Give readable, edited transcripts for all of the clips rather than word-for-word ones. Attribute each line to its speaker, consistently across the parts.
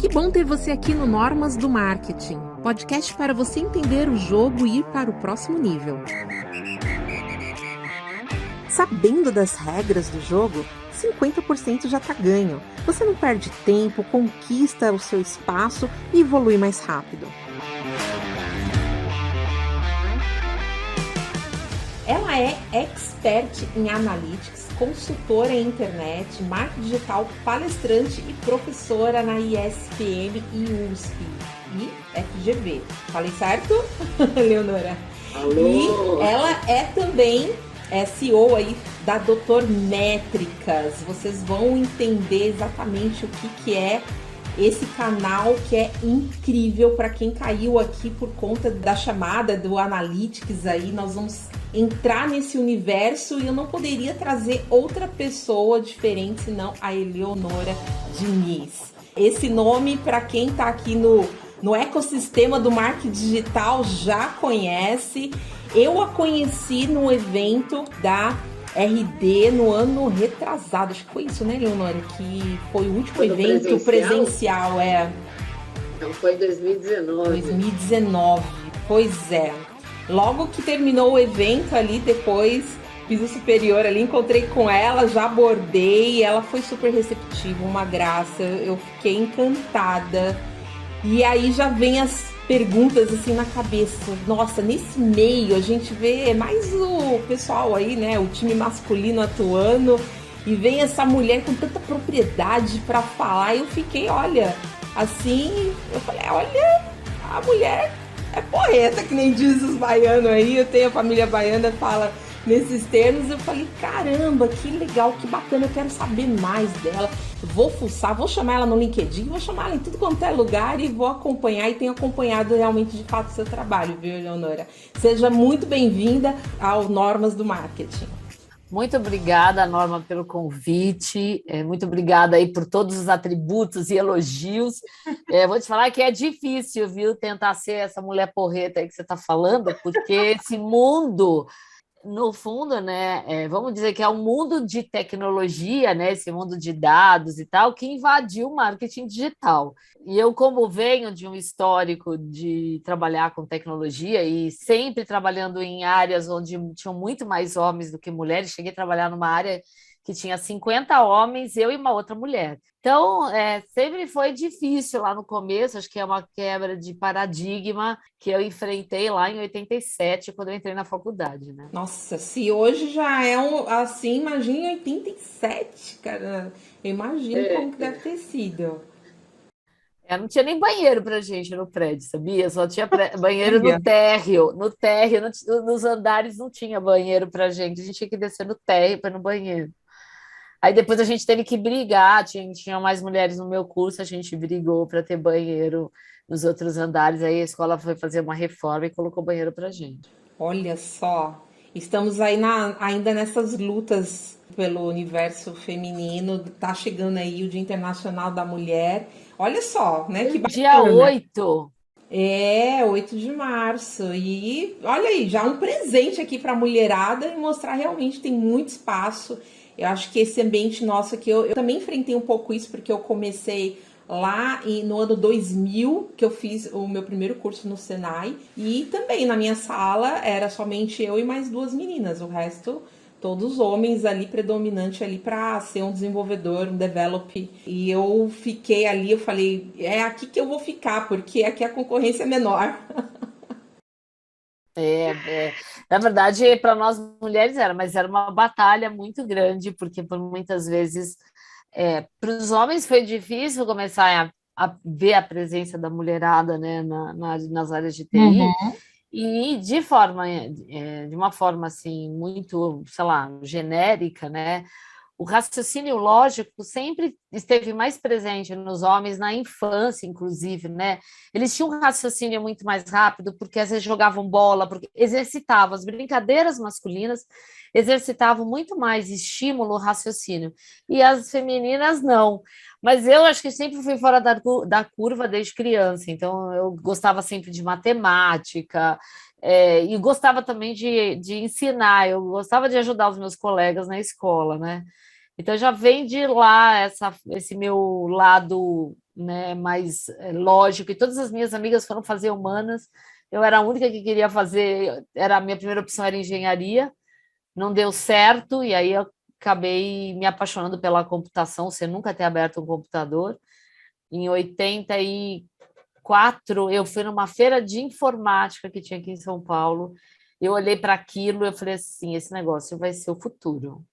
Speaker 1: Que bom ter você aqui no Normas do Marketing, podcast para você entender o jogo e ir para o próximo nível. Sabendo das regras do jogo, 50% já está ganho. Você não perde tempo, conquista o seu espaço e evolui mais rápido. Ela é expert em analytics, consultora em internet, marketing digital, palestrante e professora na ISPM e USP e FGV. Falei certo, Leonora?
Speaker 2: Alô!
Speaker 1: E ela é também CEO aí da Doutor Métricas. Vocês vão entender exatamente o que é esse canal, que é incrível para quem caiu aqui por conta da chamada do Analytics aí. Nós vamos entrar nesse universo e eu não poderia trazer outra pessoa diferente senão a Eleonora Diniz. Esse nome, para quem está aqui no ecossistema do marketing digital, já conhece. Eu a conheci no evento da RD no ano retrasado, acho que foi isso, né, Leonora? Que foi o último evento presencial,
Speaker 2: Então foi 2019.
Speaker 1: 2019, pois é. Logo que terminou o evento ali, depois fiz o superior ali, encontrei com ela, já abordei, ela foi super receptiva, uma graça, eu fiquei encantada. E aí já vem as perguntas assim na cabeça. Nossa, nesse meio a gente vê mais o pessoal aí, né? O time masculino atuando e vem essa mulher com tanta propriedade para falar. E eu fiquei, olha, assim, eu falei, olha, a mulher é porreta, que nem diz os baianos aí. Eu tenho a família baiana, fala nesses termos. Eu falei, caramba, que legal, que bacana, eu quero saber mais dela. Vou fuçar, vou chamar ela no LinkedIn, vou chamar ela em tudo quanto é lugar e vou acompanhar, e tenho acompanhado realmente de fato o seu trabalho, viu, Leonora? Seja muito bem-vinda ao Normas do Marketing.
Speaker 3: Muito obrigada, Norma, pelo convite. Muito obrigada aí por todos os atributos e elogios. Vou te falar que é difícil, viu, tentar ser essa mulher porreta aí que você está falando, porque esse mundo, no fundo, né, vamos dizer que é um mundo de tecnologia, né, esse mundo de dados e tal, que invadiu o marketing digital. E eu, como venho de um histórico de trabalhar com tecnologia e sempre trabalhando em áreas onde tinham muito mais homens do que mulheres, cheguei a trabalhar numa área que tinha 50 homens, eu e uma outra mulher. Então, sempre foi difícil lá no começo, acho que é uma quebra de paradigma que eu enfrentei lá em 87, quando eu entrei na faculdade, né?
Speaker 1: Nossa, se hoje já é assim, imagina em 87, cara. Eu imagino como que deve ter sido.
Speaker 3: Não tinha nem banheiro pra gente no prédio, sabia? Só tinha banheiro no térreo. No térreo, nos andares não tinha banheiro pra gente. A gente tinha que descer no térreo para ir no banheiro. Aí depois a gente teve que brigar, tinha mais mulheres no meu curso, a gente brigou para ter banheiro nos outros andares, aí a escola foi fazer uma reforma e colocou banheiro para gente.
Speaker 1: Olha só, estamos aí ainda nessas lutas pelo universo feminino, tá chegando aí o Dia Internacional da Mulher. Olha só, né, que bacana.
Speaker 3: Dia 8.
Speaker 1: 8 de março. E olha aí, já um presente aqui para a mulherada e mostrar realmente tem muito espaço. Eu acho que esse ambiente nosso aqui, eu também enfrentei um pouco isso, porque eu comecei lá no ano 2000, que eu fiz o meu primeiro curso no Senai, e também na minha sala era somente eu e mais duas meninas, o resto todos homens ali, predominante ali para ser um desenvolvedor, um develop. E eu fiquei ali, eu falei, é aqui que eu vou ficar, porque aqui a concorrência é menor.
Speaker 3: Na verdade, para nós mulheres era, mas era uma batalha muito grande, porque por muitas vezes para os homens foi difícil começar a ver a presença da mulherada, né, nas áreas de TI.
Speaker 1: Uhum.
Speaker 3: E de uma forma assim muito, sei lá, genérica, né? O raciocínio lógico sempre esteve mais presente nos homens na infância, inclusive, né? Eles tinham um raciocínio muito mais rápido, porque às vezes jogavam bola, porque exercitavam as brincadeiras masculinas, exercitavam muito mais estímulo, raciocínio. E as femininas não. Mas eu acho que sempre fui fora da curva desde criança, então eu gostava sempre de matemática, e gostava também de ensinar, eu gostava de ajudar os meus colegas na escola, né? Então já vem de lá esse meu lado né, mais lógico, e todas as minhas amigas foram fazer humanas, eu era a única que queria fazer, a minha primeira opção era engenharia, não deu certo, e aí eu acabei me apaixonando pela computação, sem nunca ter aberto um computador. Em 84, eu fui numa feira de informática que tinha aqui em São Paulo, eu olhei para aquilo e eu falei assim, esse negócio vai ser o futuro.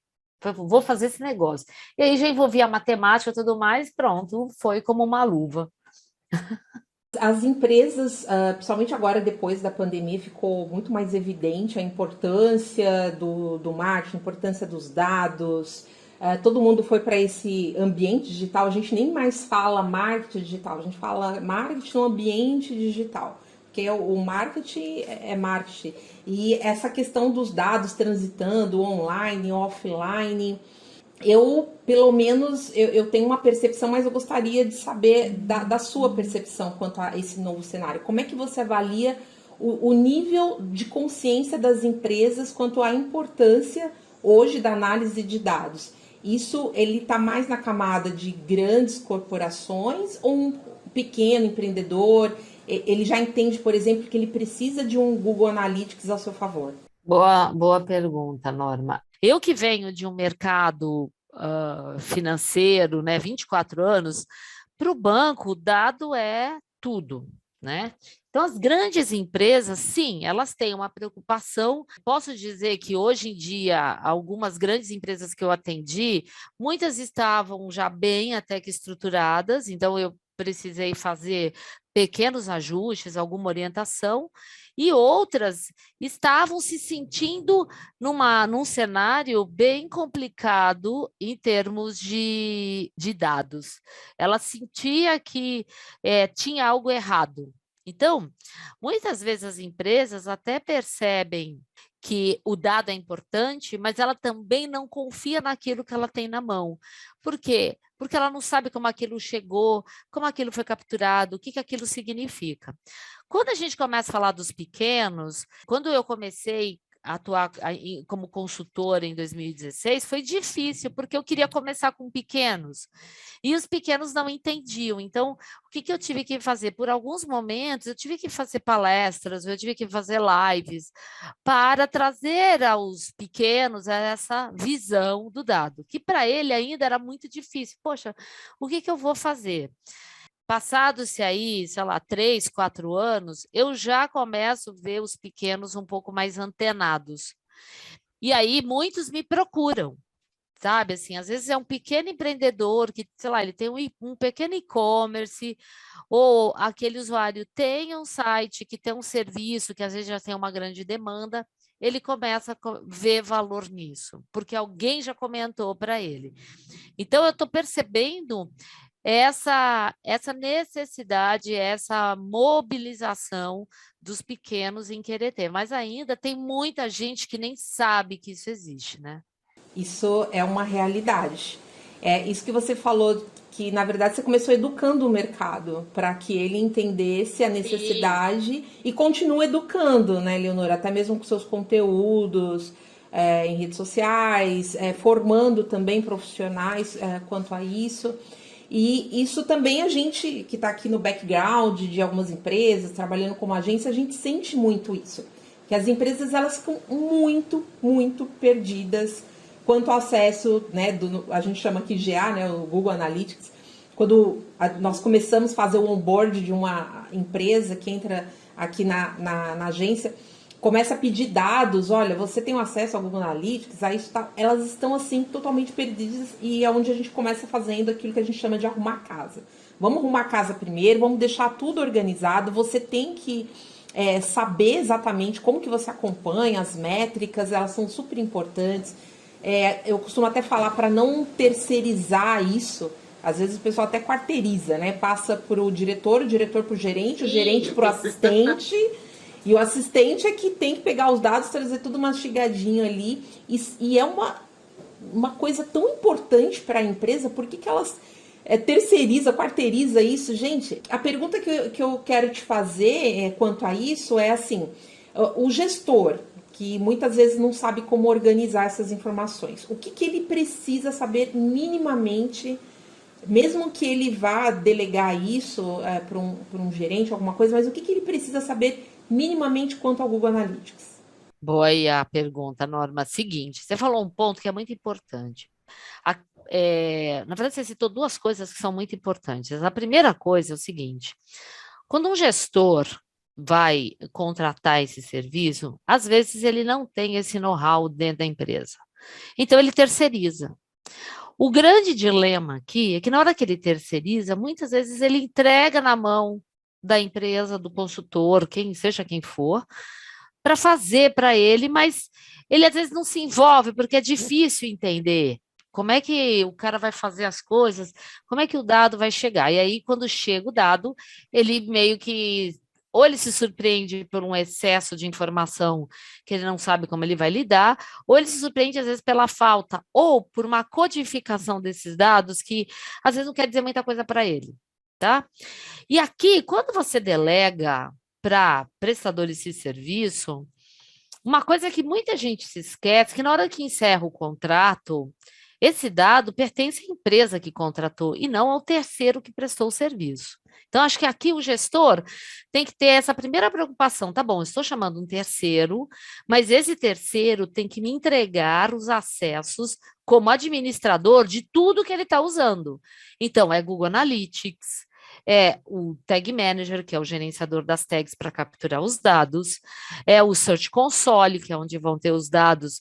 Speaker 3: Vou fazer esse negócio. E aí já envolvia a matemática e tudo mais, pronto, foi como uma luva.
Speaker 1: As empresas, principalmente agora depois da pandemia, ficou muito mais evidente a importância do marketing, a importância dos dados. Todo mundo foi para esse ambiente digital. A gente nem mais fala marketing digital, a gente fala marketing no ambiente digital. Porque o marketing é marketing. E essa questão dos dados transitando online, offline, pelo menos, eu tenho uma percepção, mas eu gostaria de saber da sua percepção quanto a esse novo cenário. Como é que você avalia o nível de consciência das empresas quanto à importância hoje da análise de dados? Isso, ele está mais na camada de grandes corporações ou um pequeno empreendedor? Ele já entende, por exemplo, que ele precisa de um Google Analytics ao seu favor?
Speaker 3: Boa pergunta, Norma. Eu que venho de um mercado financeiro, né, 24 anos, para o banco, o dado é tudo, né? Então, as grandes empresas, sim, elas têm uma preocupação. Posso dizer que hoje em dia, algumas grandes empresas que eu atendi, muitas estavam já bem até que estruturadas, então eu precisei fazer pequenos ajustes, alguma orientação, e outras estavam se sentindo num cenário bem complicado em termos de dados. Ela sentia que tinha algo errado. Então, muitas vezes as empresas até percebem que o dado é importante, mas ela também não confia naquilo que ela tem na mão. Por quê? Porque ela não sabe como aquilo chegou, como aquilo foi capturado, o que aquilo significa. Quando a gente começa a falar dos pequenos, quando eu comecei a atuar como consultora em 2016, foi difícil, porque eu queria começar com pequenos, e os pequenos não entendiam. Então, o que eu tive que fazer? Por alguns momentos, eu tive que fazer palestras, eu tive que fazer lives, para trazer aos pequenos essa visão do dado, que para ele ainda era muito difícil. Poxa, o que eu vou fazer? Passados-se aí, sei lá, 3, 4 anos, eu já começo a ver os pequenos um pouco mais antenados. E aí muitos me procuram, sabe? Assim, às vezes é um pequeno empreendedor que, sei lá, ele tem um pequeno e-commerce, ou aquele usuário tem um site que tem um serviço que às vezes já tem uma grande demanda, ele começa a ver valor nisso, porque alguém já comentou para ele. Então, eu estou percebendo essa necessidade, essa mobilização dos pequenos em querer ter, mas ainda tem muita gente que nem sabe que isso existe, né?
Speaker 1: Isso é uma realidade. É isso que você falou, que na verdade você começou educando o mercado para que ele entendesse a necessidade e continua educando, né, Leonora? Até mesmo com seus conteúdos em redes sociais, formando também profissionais quanto a isso. E isso também a gente que está aqui no background de algumas empresas, trabalhando como agência, a gente sente muito isso. Que as empresas elas ficam muito, muito perdidas quanto ao acesso, né, a gente chama aqui GA, né, o Google Analytics. Quando nós começamos a fazer o onboard de uma empresa que entra aqui na agência, começa a pedir dados, olha, você tem acesso ao Google Analytics, aí elas estão assim totalmente perdidas e é onde a gente começa fazendo aquilo que a gente chama de arrumar casa. Vamos arrumar a casa primeiro, vamos deixar tudo organizado, você tem que saber exatamente como que você acompanha as métricas, elas são super importantes. Eu costumo até falar para não terceirizar isso. Às vezes o pessoal até quarteiriza, né? Passa para o diretor para o gerente para o assistente. E o assistente é que tem que pegar os dados, trazer tudo mastigadinho ali. E é uma coisa tão importante para a empresa, por que elas terceiriza, quarteiriza isso? Gente, a pergunta que eu quero te fazer quanto a isso é assim, o gestor, que muitas vezes não sabe como organizar essas informações, o que ele precisa saber minimamente mesmo que ele vá delegar isso para um gerente, alguma coisa, mas o que ele precisa saber minimamente quanto ao Google Analytics?
Speaker 3: Boa aí a pergunta, Norma. Seguinte, você falou um ponto que é muito importante. A- na verdade, você citou duas coisas que são muito importantes. A primeira coisa é o seguinte: quando um gestor vai contratar esse serviço, às vezes ele não tem esse know-how dentro da empresa. Então, ele terceiriza. O grande dilema aqui é que, na hora que ele terceiriza, muitas vezes ele entrega na mão da empresa, do consultor, quem seja quem for, para fazer para ele, mas ele às vezes não se envolve, porque é difícil entender como é que o cara vai fazer as coisas, como é que o dado vai chegar. E aí, quando chega o dado, ele meio que. Ou ele se surpreende por um excesso de informação que ele não sabe como ele vai lidar, ou ele se surpreende, às vezes, pela falta, ou por uma codificação desses dados que, às vezes, não quer dizer muita coisa para ele, tá? E aqui, quando você delega para prestadores de serviço, uma coisa que muita gente se esquece, que na hora que encerra o contrato, esse dado pertence à empresa que contratou e não ao terceiro que prestou o serviço. Então, acho que aqui o gestor tem que ter essa primeira preocupação. Tá bom, estou chamando um terceiro, mas esse terceiro tem que me entregar os acessos como administrador de tudo que ele está usando. Então, é Google Analytics, é o Tag Manager, que é o gerenciador das tags para capturar os dados, é o Search Console, que é onde vão ter os dados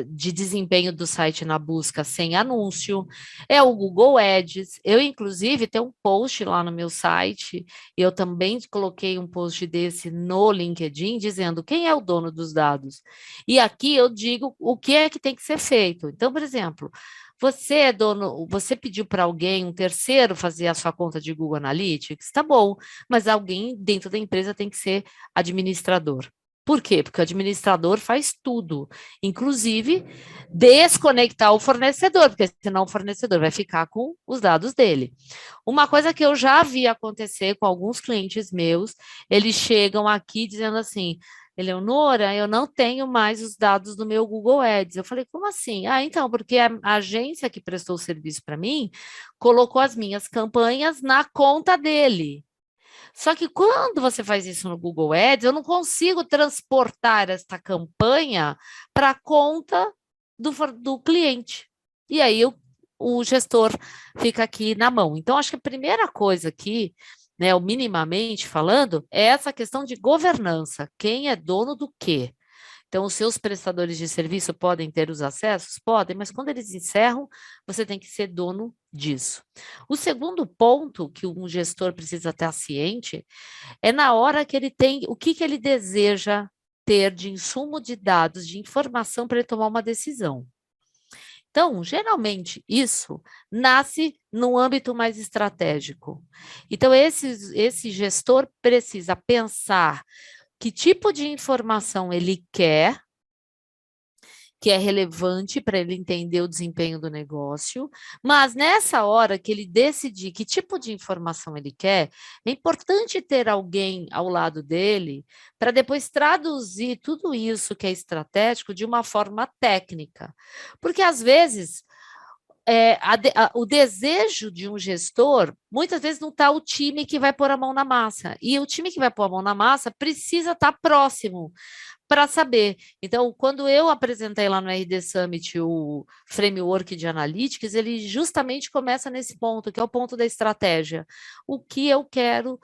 Speaker 3: de desempenho do site na busca sem anúncio, é o Google Ads. Eu, inclusive, tenho um post lá no meu site, e eu também coloquei um post desse no LinkedIn, dizendo quem é o dono dos dados. E aqui eu digo o que é que tem que ser feito. Então, por exemplo, você é dono, você pediu para alguém, um terceiro, fazer a sua conta de Google Analytics, tá bom, mas alguém dentro da empresa tem que ser administrador. Por quê? Porque o administrador faz tudo, inclusive desconectar o fornecedor, porque senão o fornecedor vai ficar com os dados dele. Uma coisa que eu já vi acontecer com alguns clientes meus, eles chegam aqui dizendo assim: Eleonora, eu não tenho mais os dados do meu Google Ads. Eu falei, como assim? Ah, então, porque a agência que prestou o serviço para mim colocou as minhas campanhas na conta dele. Só que quando você faz isso no Google Ads, eu não consigo transportar esta campanha para a conta do cliente. E aí o gestor fica aqui na mão. Então, acho que a primeira coisa aqui, né, o minimamente falando, é essa questão de governança. Quem é dono do quê? Então, os seus prestadores de serviço podem ter os acessos? Podem, mas quando eles encerram, você tem que ser dono disso. O segundo ponto que um gestor precisa estar ciente é na hora que ele tem, o que ele deseja ter de insumo de dados, de informação para ele tomar uma decisão. Então, geralmente, isso nasce no âmbito mais estratégico. Então, esse gestor precisa pensar que tipo de informação ele quer, que é relevante para ele entender o desempenho do negócio, mas nessa hora que ele decidir que tipo de informação ele quer, é importante ter alguém ao lado dele para depois traduzir tudo isso que é estratégico de uma forma técnica. Porque às vezes o desejo de um gestor, muitas vezes não está o time que vai pôr a mão na massa. E o time que vai pôr a mão na massa precisa estar próximo para saber. Então, quando eu apresentei lá no RD Summit o framework de analytics, ele justamente começa nesse ponto, que é o ponto da estratégia. O que eu quero,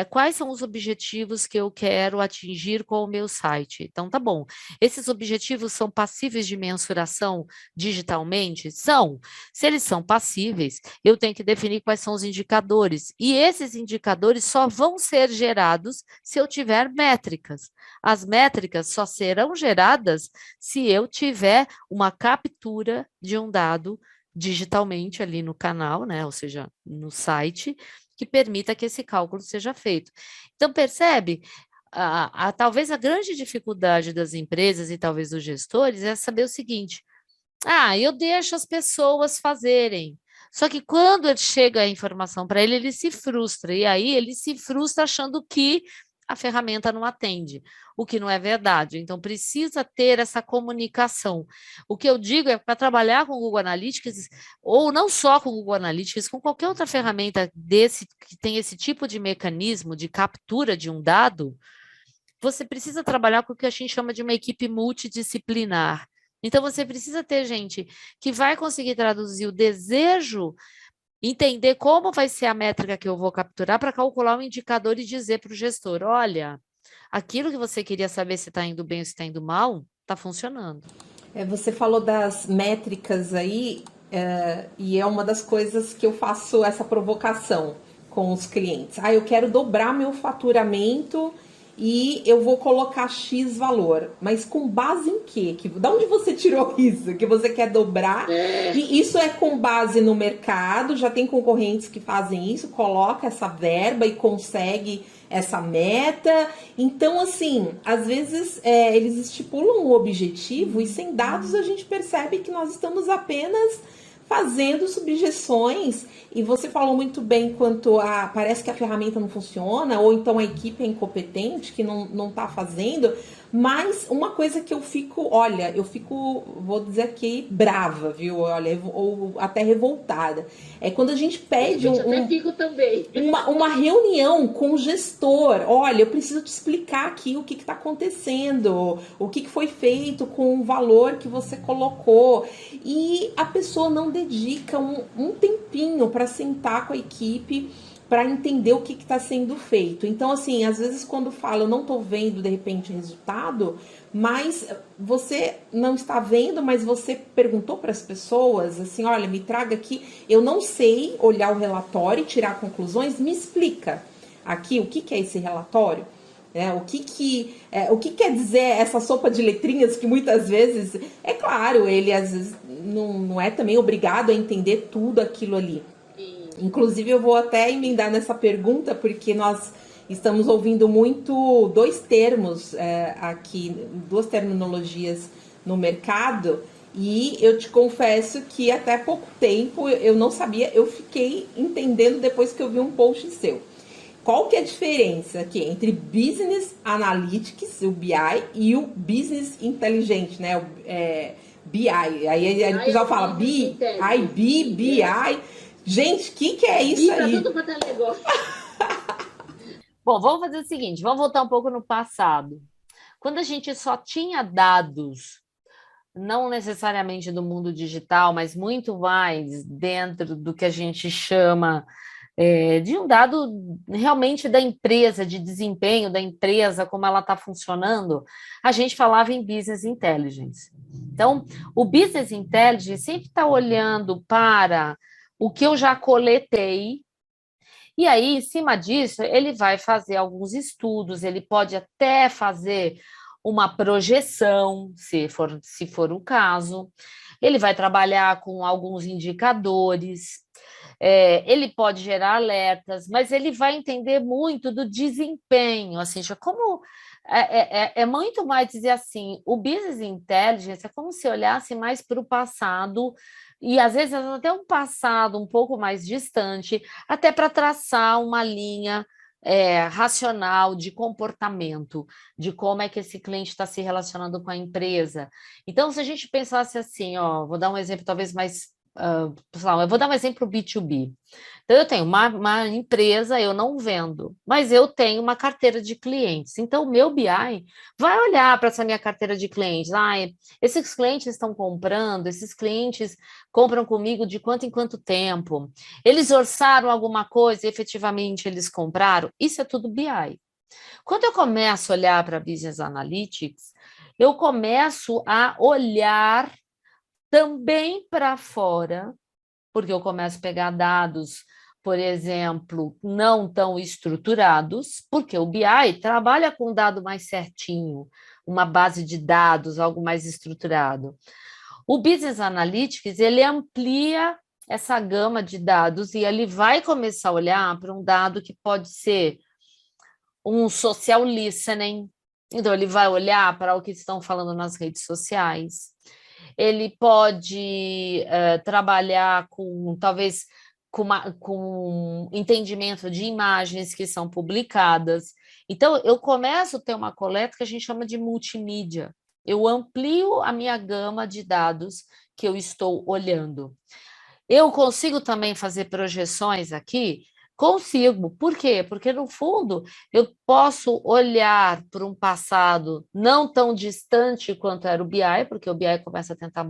Speaker 3: quais são os objetivos que eu quero atingir com o meu site? Então, tá bom. Esses objetivos são passíveis de mensuração digitalmente? São. Se eles são passíveis, eu tenho que definir quais são os indicadores. E esses indicadores só vão ser gerados se eu tiver métricas. As métricas só serão geradas se eu tiver uma captura de um dado digitalmente ali no canal, né? Ou seja, no site, que permita que esse cálculo seja feito. Então, percebe? Talvez a grande dificuldade das empresas e talvez dos gestores é saber o seguinte: eu deixo as pessoas fazerem. Só que quando chega a informação para ele, ele se frustra. E aí ele se frustra achando que a ferramenta não atende, o que não é verdade. Então, precisa ter essa comunicação. O que eu digo é para trabalhar com o Google Analytics, ou não só com o Google Analytics, com qualquer outra ferramenta desse que tem esse tipo de mecanismo de captura de um dado, você precisa trabalhar com o que a gente chama de uma equipe multidisciplinar. Então, você precisa ter gente que vai conseguir traduzir o desejo, entender como vai ser a métrica que eu vou capturar para calcular um indicador e dizer para o gestor, olha, aquilo que você queria saber se está indo bem ou se está indo mal, está funcionando.
Speaker 1: Você falou das métricas aí, e é uma das coisas que eu faço essa provocação com os clientes. Eu quero dobrar meu faturamento e eu vou colocar X valor. Mas com base em quê? Da onde você tirou isso? Que você quer dobrar? E isso é com base no mercado, já tem concorrentes que fazem isso, coloca essa verba e consegue essa meta. Então, assim, às vezes eles estipulam um objetivo e sem dados a gente percebe que nós estamos apenas fazendo subjeções, e você falou muito bem quanto a parece que a ferramenta não funciona, ou então a equipe é incompetente, que não está fazendo, mas uma coisa que eu fico, vou dizer aqui, brava, viu? Olha, ou até revoltada, é quando a gente pede
Speaker 2: até fico também.
Speaker 1: uma reunião com o gestor. Olha, eu preciso te explicar aqui o que está acontecendo, o que foi feito com o valor que você colocou, e a pessoa não dedica um tempinho para sentar com a equipe para entender o que está sendo feito. Então, assim, às vezes quando falo, eu não estou vendo de repente resultado, mas você não está vendo, mas você perguntou para as pessoas, assim, olha, me traga aqui, eu não sei olhar o relatório e tirar conclusões, me explica aqui o que é esse relatório. O que quer dizer essa sopa de letrinhas que muitas vezes, é claro, ele às vezes não é também obrigado a entender tudo aquilo ali. Inclusive, eu vou até emendar nessa pergunta, porque nós estamos ouvindo muito dois termos aqui, duas terminologias no mercado, e eu te confesso que até pouco tempo eu não sabia, eu fiquei entendendo depois que eu vi um post seu. Qual que é a diferença aqui entre Business Analytics, o BI, e o Business Inteligente, né? BI. Aí o pessoal fala BI. Gente, o que é isso aí?
Speaker 2: Tudo quanto é negócio.
Speaker 3: Bom, vamos fazer o seguinte, vamos voltar um pouco no passado. Quando a gente só tinha dados, não necessariamente do mundo digital, mas muito mais dentro do que a gente chama de um dado realmente da empresa, de desempenho da empresa, como ela está funcionando, a gente falava em Business Intelligence. Então, o Business Intelligence sempre está olhando para o que eu já coletei, e aí, em cima disso, ele vai fazer alguns estudos, ele pode até fazer uma projeção, se for o caso, ele vai trabalhar com alguns indicadores, ele pode gerar alertas, mas ele vai entender muito do desempenho, assim, como é muito mais dizer assim, o Business Intelligence é como se olhasse mais para o passado, e às vezes até um passado um pouco mais distante, até para traçar uma linha racional de comportamento, de como é que esse cliente está se relacionando com a empresa. Então, se a gente pensasse assim, vou dar um exemplo talvez mais eu vou dar um exemplo B2B. Então, eu tenho uma empresa, eu não vendo, mas eu tenho uma carteira de clientes. Então, o meu BI vai olhar para essa minha carteira de clientes. Esses clientes estão comprando, esses clientes compram comigo de quanto em quanto tempo? Eles orçaram alguma coisa e efetivamente eles compraram? Isso é tudo BI. Quando eu começo a olhar para Business Analytics, eu começo a olhar também para fora, porque eu começo a pegar dados, por exemplo, não tão estruturados, porque o BI trabalha com dado mais certinho, uma base de dados, algo mais estruturado. O Business Analytics, ele amplia essa gama de dados e ele vai começar a olhar para um dado que pode ser um social listening, então ele vai olhar para o que estão falando nas redes sociais, ele pode trabalhar com, talvez, com entendimento de imagens que são publicadas. Então, eu começo a ter uma coleta que a gente chama de multimídia. Eu amplio a minha gama de dados que eu estou olhando. Eu consigo também fazer projeções aqui? Consigo. Por quê? Porque, no fundo, eu posso olhar para um passado não tão distante quanto era o BI, porque o BI começa a tentar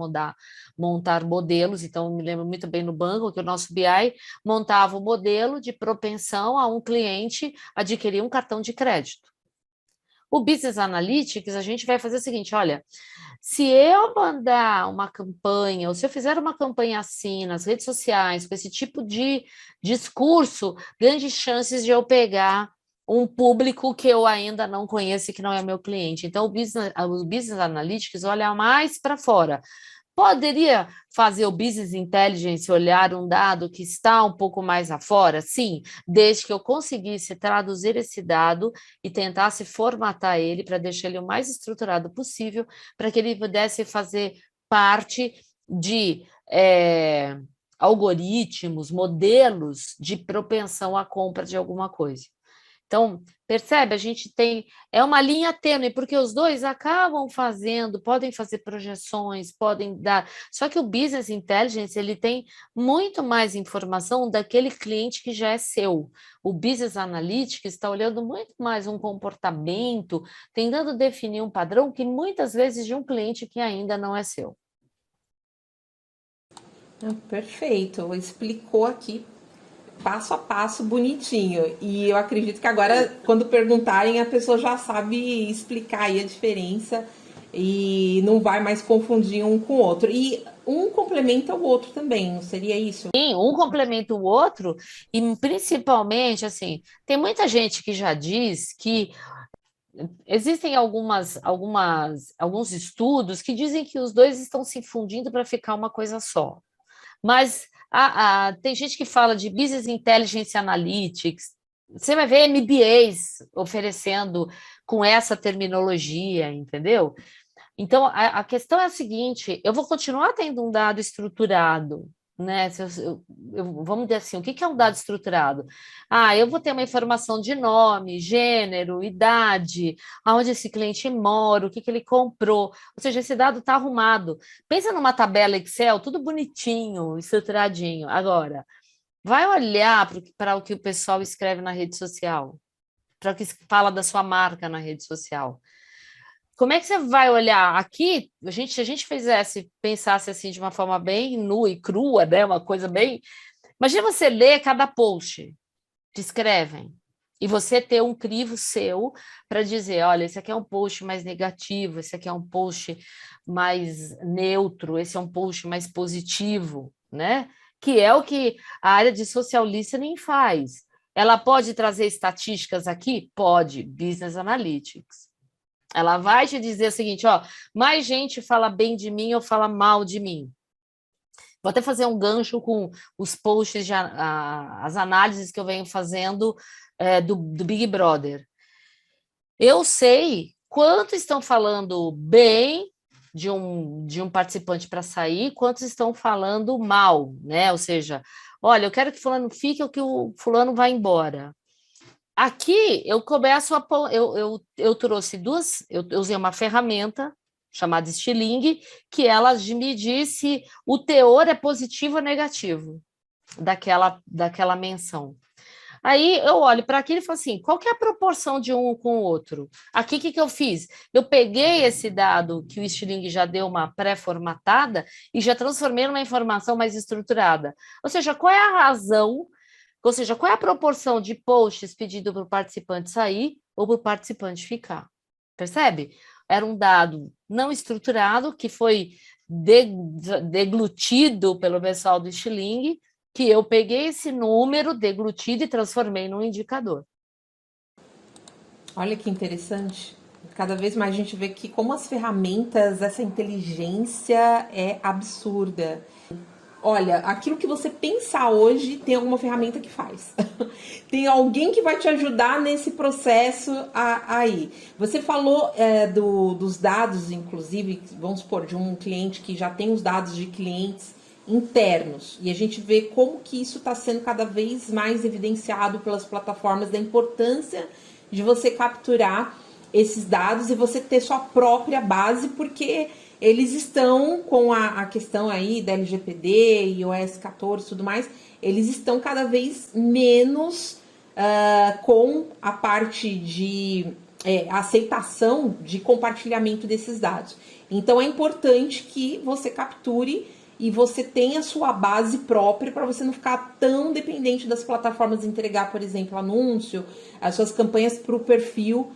Speaker 3: montar modelos. Então, eu me lembro muito bem no banco que o nosso BI montava o modelo de propensão a um cliente adquirir um cartão de crédito. O Business Analytics, a gente vai fazer o seguinte, olha, se eu mandar uma campanha, ou se eu fizer uma campanha assim nas redes sociais, com esse tipo de discurso, grandes chances de eu pegar um público que eu ainda não conheço e que não é meu cliente. Então, o Business Analytics olha mais para fora. Poderia fazer o Business Intelligence olhar um dado que está um pouco mais afora? Sim, desde que eu conseguisse traduzir esse dado e tentasse formatar ele para deixar ele o mais estruturado possível, para que ele pudesse fazer parte de algoritmos, modelos de propensão à compra de alguma coisa. Então, percebe? A gente tem... É uma linha tênue, porque os dois acabam fazendo, podem fazer projeções, podem dar... Só que o Business Intelligence, ele tem muito mais informação daquele cliente que já é seu. O Business Analytics está olhando muito mais um comportamento, tentando definir um padrão que muitas vezes de um cliente que ainda não é seu.
Speaker 1: Perfeito, explicou aqui passo a passo, bonitinho. E eu acredito que agora, quando perguntarem, a pessoa já sabe explicar aí a diferença e não vai mais confundir um com o outro. E um complementa o outro também, não seria isso?
Speaker 3: Sim, um complementa o outro, e principalmente, assim, tem muita gente que já diz que existem alguns estudos que dizem que os dois estão se fundindo para ficar uma coisa só. Mas tem gente que fala de Business Intelligence Analytics, você vai ver MBAs oferecendo com essa terminologia, entendeu? Então, a questão é a seguinte, eu vou continuar tendo um dado estruturado, né? Vamos dizer assim, o que é um dado estruturado? Eu vou ter uma informação de nome, gênero, idade, aonde esse cliente mora, o que ele comprou, ou seja, esse dado está arrumado. Pensa numa tabela Excel, tudo bonitinho, estruturadinho. Agora, vai olhar para o que o pessoal escreve na rede social, para o que fala da sua marca na rede social. Como é que você vai olhar aqui? Se a gente pensasse assim de uma forma bem nua e crua, né? Uma coisa bem. Imagina você ler cada post que escrevem e você ter um crivo seu para dizer, olha, esse aqui é um post mais negativo, esse aqui é um post mais neutro, esse é um post mais positivo, né? Que é o que a área de social listening faz. Ela pode trazer estatísticas aqui? Pode, Business Analytics. Ela vai te dizer o seguinte, ó, mais gente fala bem de mim ou fala mal de mim. Vou até fazer um gancho com os posts, as análises que eu venho fazendo do Big Brother. Eu sei quanto estão falando bem de um participante para sair, quantos estão falando mal, né? Ou seja, olha, eu quero que fulano fique ou que o fulano vá embora. Aqui eu começo eu trouxe eu usei uma ferramenta chamada Stiling, que ela me disse o teor é positivo ou negativo daquela menção. Aí eu olho para aquilo e falo assim, qual que é a proporção de um com o outro? Aqui, o que eu fiz? Eu peguei esse dado que o Stiling já deu uma pré-formatada e já transformei numa informação mais estruturada. Ou seja, qual é a razão, ou seja, qual é a proporção de posts pedido para o participante sair ou para o participante ficar? Percebe? Era um dado não estruturado que foi deglutido pelo pessoal do Stiling, que eu peguei esse número deglutido e transformei num indicador.
Speaker 1: Olha que interessante. Cada vez mais a gente vê que como as ferramentas, essa inteligência é absurda. Olha, aquilo que você pensar hoje, tem alguma ferramenta que faz. Tem alguém que vai te ajudar nesse processo aí. Você falou dos dados, inclusive, vamos supor, de um cliente que já tem os dados de clientes internos. E a gente vê como que isso está sendo cada vez mais evidenciado pelas plataformas, da importância de você capturar esses dados e você ter sua própria base, porque eles estão com a questão aí da LGPD, iOS 14 e tudo mais, eles estão cada vez menos com a parte de aceitação de compartilhamento desses dados. Então é importante que você capture e você tenha a sua base própria para você não ficar tão dependente das plataformas entregar, por exemplo, anúncio, as suas campanhas para o perfil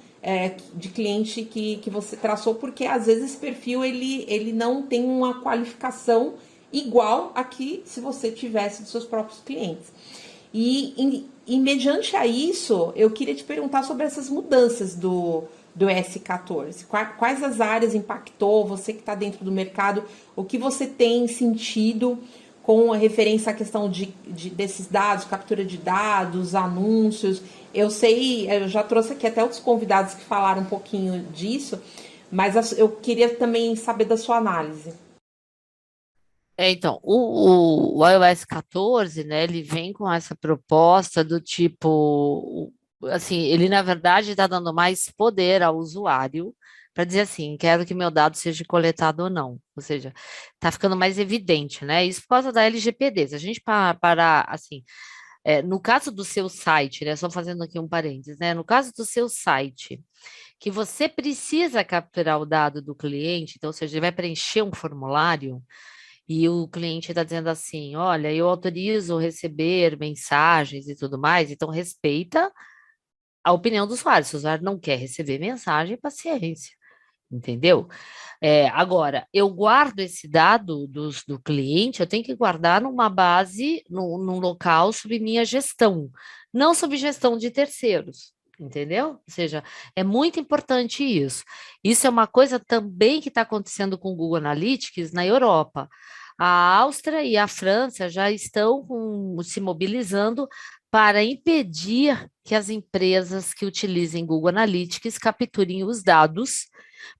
Speaker 1: de cliente que você traçou, porque às vezes esse perfil ele não tem uma qualificação igual a que se você tivesse dos seus próprios clientes. E mediante a isso, eu queria te perguntar sobre essas mudanças do S14. Quais as áreas impactou, você que está dentro do mercado, o que você tem sentido com a referência à questão desses dados, captura de dados, anúncios? Eu sei, eu já trouxe aqui até outros convidados que falaram um pouquinho disso, mas eu queria também saber da sua análise.
Speaker 3: Então, o iOS 14, né, ele vem com essa proposta do tipo, assim, ele na verdade está dando mais poder ao usuário para dizer assim, quero que meu dado seja coletado ou não. Ou seja, está ficando mais evidente, né? Isso por causa da LGPD. Se a gente parar, assim, no caso do seu site, né, só fazendo aqui um parênteses, né, no caso do seu site, que você precisa capturar o dado do cliente, então, ou seja, ele vai preencher um formulário, e o cliente está dizendo assim: olha, eu autorizo receber mensagens e tudo mais, então respeita a opinião do usuário. Se o usuário não quer receber mensagem, paciência, entendeu? Agora, eu guardo esse dado do cliente, eu tenho que guardar numa base, num local sob minha gestão, não sob gestão de terceiros. Entendeu? Ou seja, é muito importante isso. Isso é uma coisa também que está acontecendo com o Google Analytics na Europa. A Áustria e a França já estão se mobilizando para impedir que as empresas que utilizem Google Analytics capturem os dados.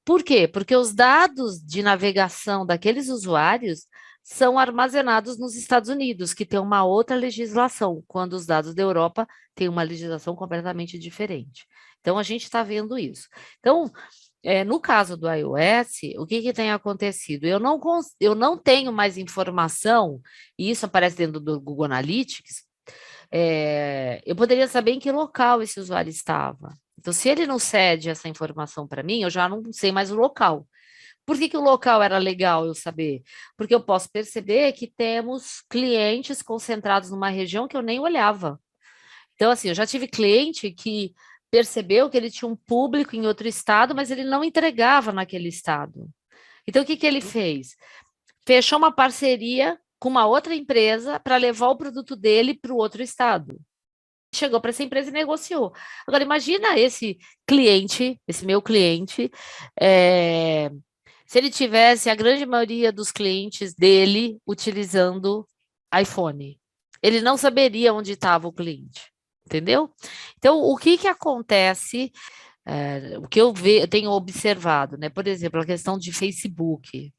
Speaker 3: Por quê? Porque os dados de navegação daqueles usuários são armazenados nos Estados Unidos, que tem uma outra legislação, quando os dados da Europa têm uma legislação completamente diferente. Então, a gente está vendo isso. Então, no caso do iOS, o que tem acontecido? Eu não tenho mais informação, e isso aparece dentro do Google Analytics, eu poderia saber em que local esse usuário estava. Então, se ele não cede essa informação para mim, eu já não sei mais o local. Por que o local era legal eu saber? Porque eu posso perceber que temos clientes concentrados numa região que eu nem olhava. Então, assim, eu já tive cliente que percebeu que ele tinha um público em outro estado, mas ele não entregava naquele estado. Então, o que ele fez? Fechou uma parceria com uma outra empresa para levar o produto dele para o outro estado. Chegou para essa empresa e negociou. Agora, imagina esse cliente, esse meu cliente, se ele tivesse a grande maioria dos clientes dele utilizando iPhone. Ele não saberia onde estava o cliente, entendeu? Então, o que acontece, o que eu tenho observado, né? Por exemplo, a questão de Facebook,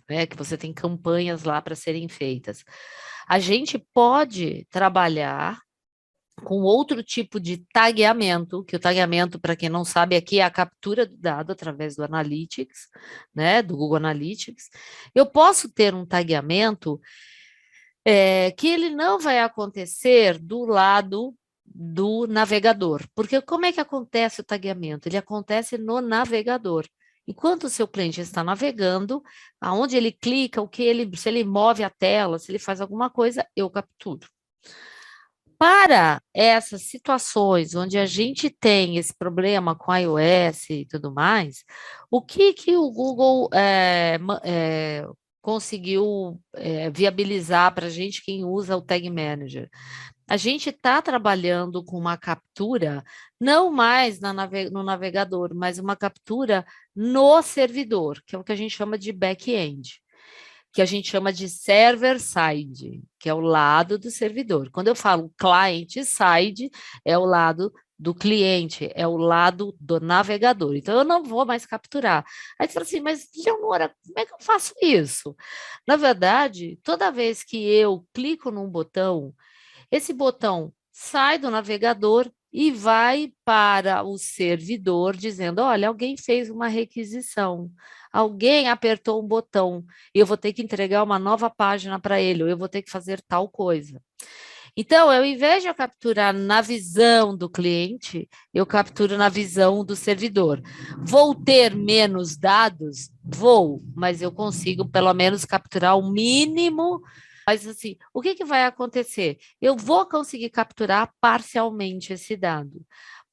Speaker 3: né? Que você tem campanhas lá para serem feitas. A gente pode trabalhar com outro tipo de tagueamento, que o tagueamento, para quem não sabe, aqui é a captura do dado através do Analytics, né, do Google Analytics. Eu posso ter um tagueamento que ele não vai acontecer do lado do navegador, porque como é que acontece o tagueamento? Ele acontece no navegador. Enquanto o seu cliente está navegando, aonde ele clica, se ele move a tela, se ele faz alguma coisa, eu capturo. Para essas situações onde a gente tem esse problema com iOS e tudo mais, o que o Google conseguiu viabilizar para a gente quem usa o Tag Manager? A gente está trabalhando com uma captura, não mais no navegador, mas uma captura no servidor, que é o que a gente chama de back-end, que a gente chama de server-side, que é o lado do servidor. Quando eu falo client-side, é o lado do cliente, é o lado do navegador. Então, eu não vou mais capturar. Aí você fala assim, mas, Leonora, como é que eu faço isso? Na verdade, toda vez que eu clico num botão, esse botão sai do navegador e vai para o servidor dizendo: olha, alguém fez uma requisição, alguém apertou um botão, e eu vou ter que entregar uma nova página para ele, ou eu vou ter que fazer tal coisa. Então, ao invés de eu capturar na visão do cliente, eu capturo na visão do servidor. Vou ter menos dados? Vou, mas eu consigo pelo menos capturar o mínimo. Mas assim, o que que vai acontecer? Eu vou conseguir capturar parcialmente esse dado,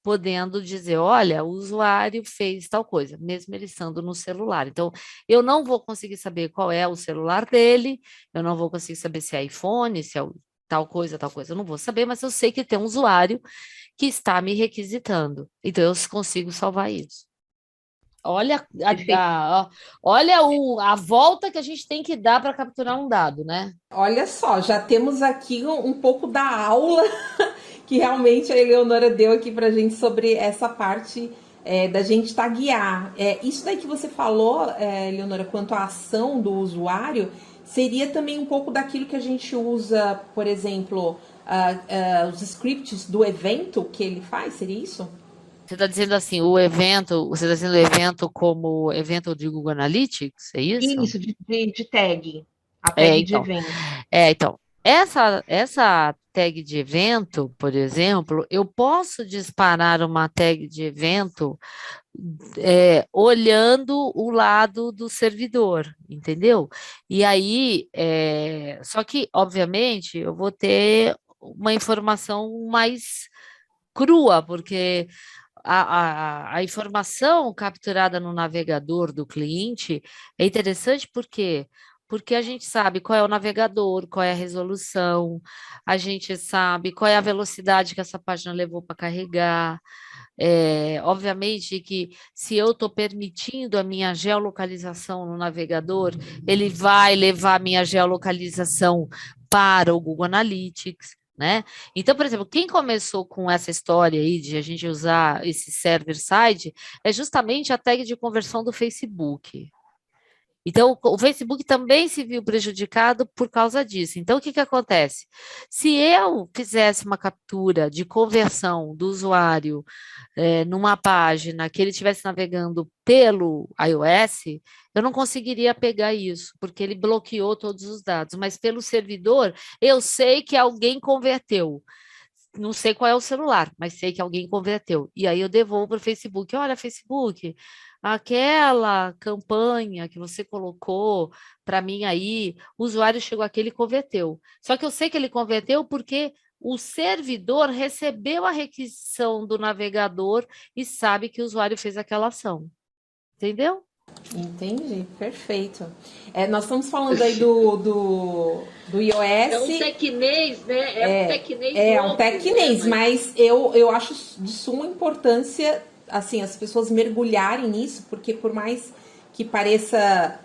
Speaker 3: podendo dizer, olha, o usuário fez tal coisa, mesmo ele estando no celular. Então, eu não vou conseguir saber qual é o celular dele, eu não vou conseguir saber se é iPhone, se é tal coisa, eu não vou saber, mas eu sei que tem um usuário que está me requisitando. Então, eu consigo salvar isso. Olha
Speaker 1: Perfeito.
Speaker 3: olha a volta que a gente tem que dar para capturar um dado, né?
Speaker 1: Olha só, já temos aqui um pouco da aula que realmente a Eleonora deu aqui pra gente sobre essa parte da gente taguear. Isso daí que você falou, Eleonora, quanto à ação do usuário, seria também um pouco daquilo que a gente usa, por exemplo, os scripts do evento que ele faz, seria isso?
Speaker 3: Você está dizendo assim, o evento, você está dizendo o evento como evento de Google Analytics, é isso?
Speaker 1: Isso, de tag. A
Speaker 3: É,
Speaker 1: tag de
Speaker 3: então,
Speaker 1: evento.
Speaker 3: então, essa tag de evento, por exemplo, eu posso disparar uma tag de evento olhando o lado do servidor, entendeu? E aí, só que, obviamente, eu vou ter uma informação mais crua, porque a informação capturada no navegador do cliente é interessante porque a gente sabe qual é o navegador, qual é a resolução, a gente sabe qual é a velocidade que essa página levou para carregar. Obviamente que se eu estou permitindo a minha geolocalização no navegador, ele vai levar a minha geolocalização para o Google Analytics, né? Então, por exemplo, quem começou com essa história aí de a gente usar esse server-side é justamente a tag de conversão do Facebook. Então, o Facebook também se viu prejudicado por causa disso. Então, o que que acontece? Se eu fizesse uma captura de conversão do usuário numa página que ele estivesse navegando pelo iOS, eu não conseguiria pegar isso, porque ele bloqueou todos os dados. Mas pelo servidor, eu sei que alguém converteu. Não sei qual é o celular, mas sei que alguém converteu. E aí eu devolvo para o Facebook. Olha, Facebook, aquela campanha que você colocou para mim aí, o usuário chegou aqui, ele converteu. Só que eu sei que ele converteu porque o servidor recebeu a requisição do navegador e sabe que o usuário fez aquela ação. Entendeu?
Speaker 1: Entendi, perfeito. Nós estamos falando aí do
Speaker 2: É um
Speaker 1: iOS.
Speaker 2: tecnês, né? É um tecnês
Speaker 1: É um
Speaker 2: novo,
Speaker 1: tecnês,
Speaker 2: né?
Speaker 1: mas eu acho de suma importância, assim, as pessoas mergulharem nisso, porque por mais que pareça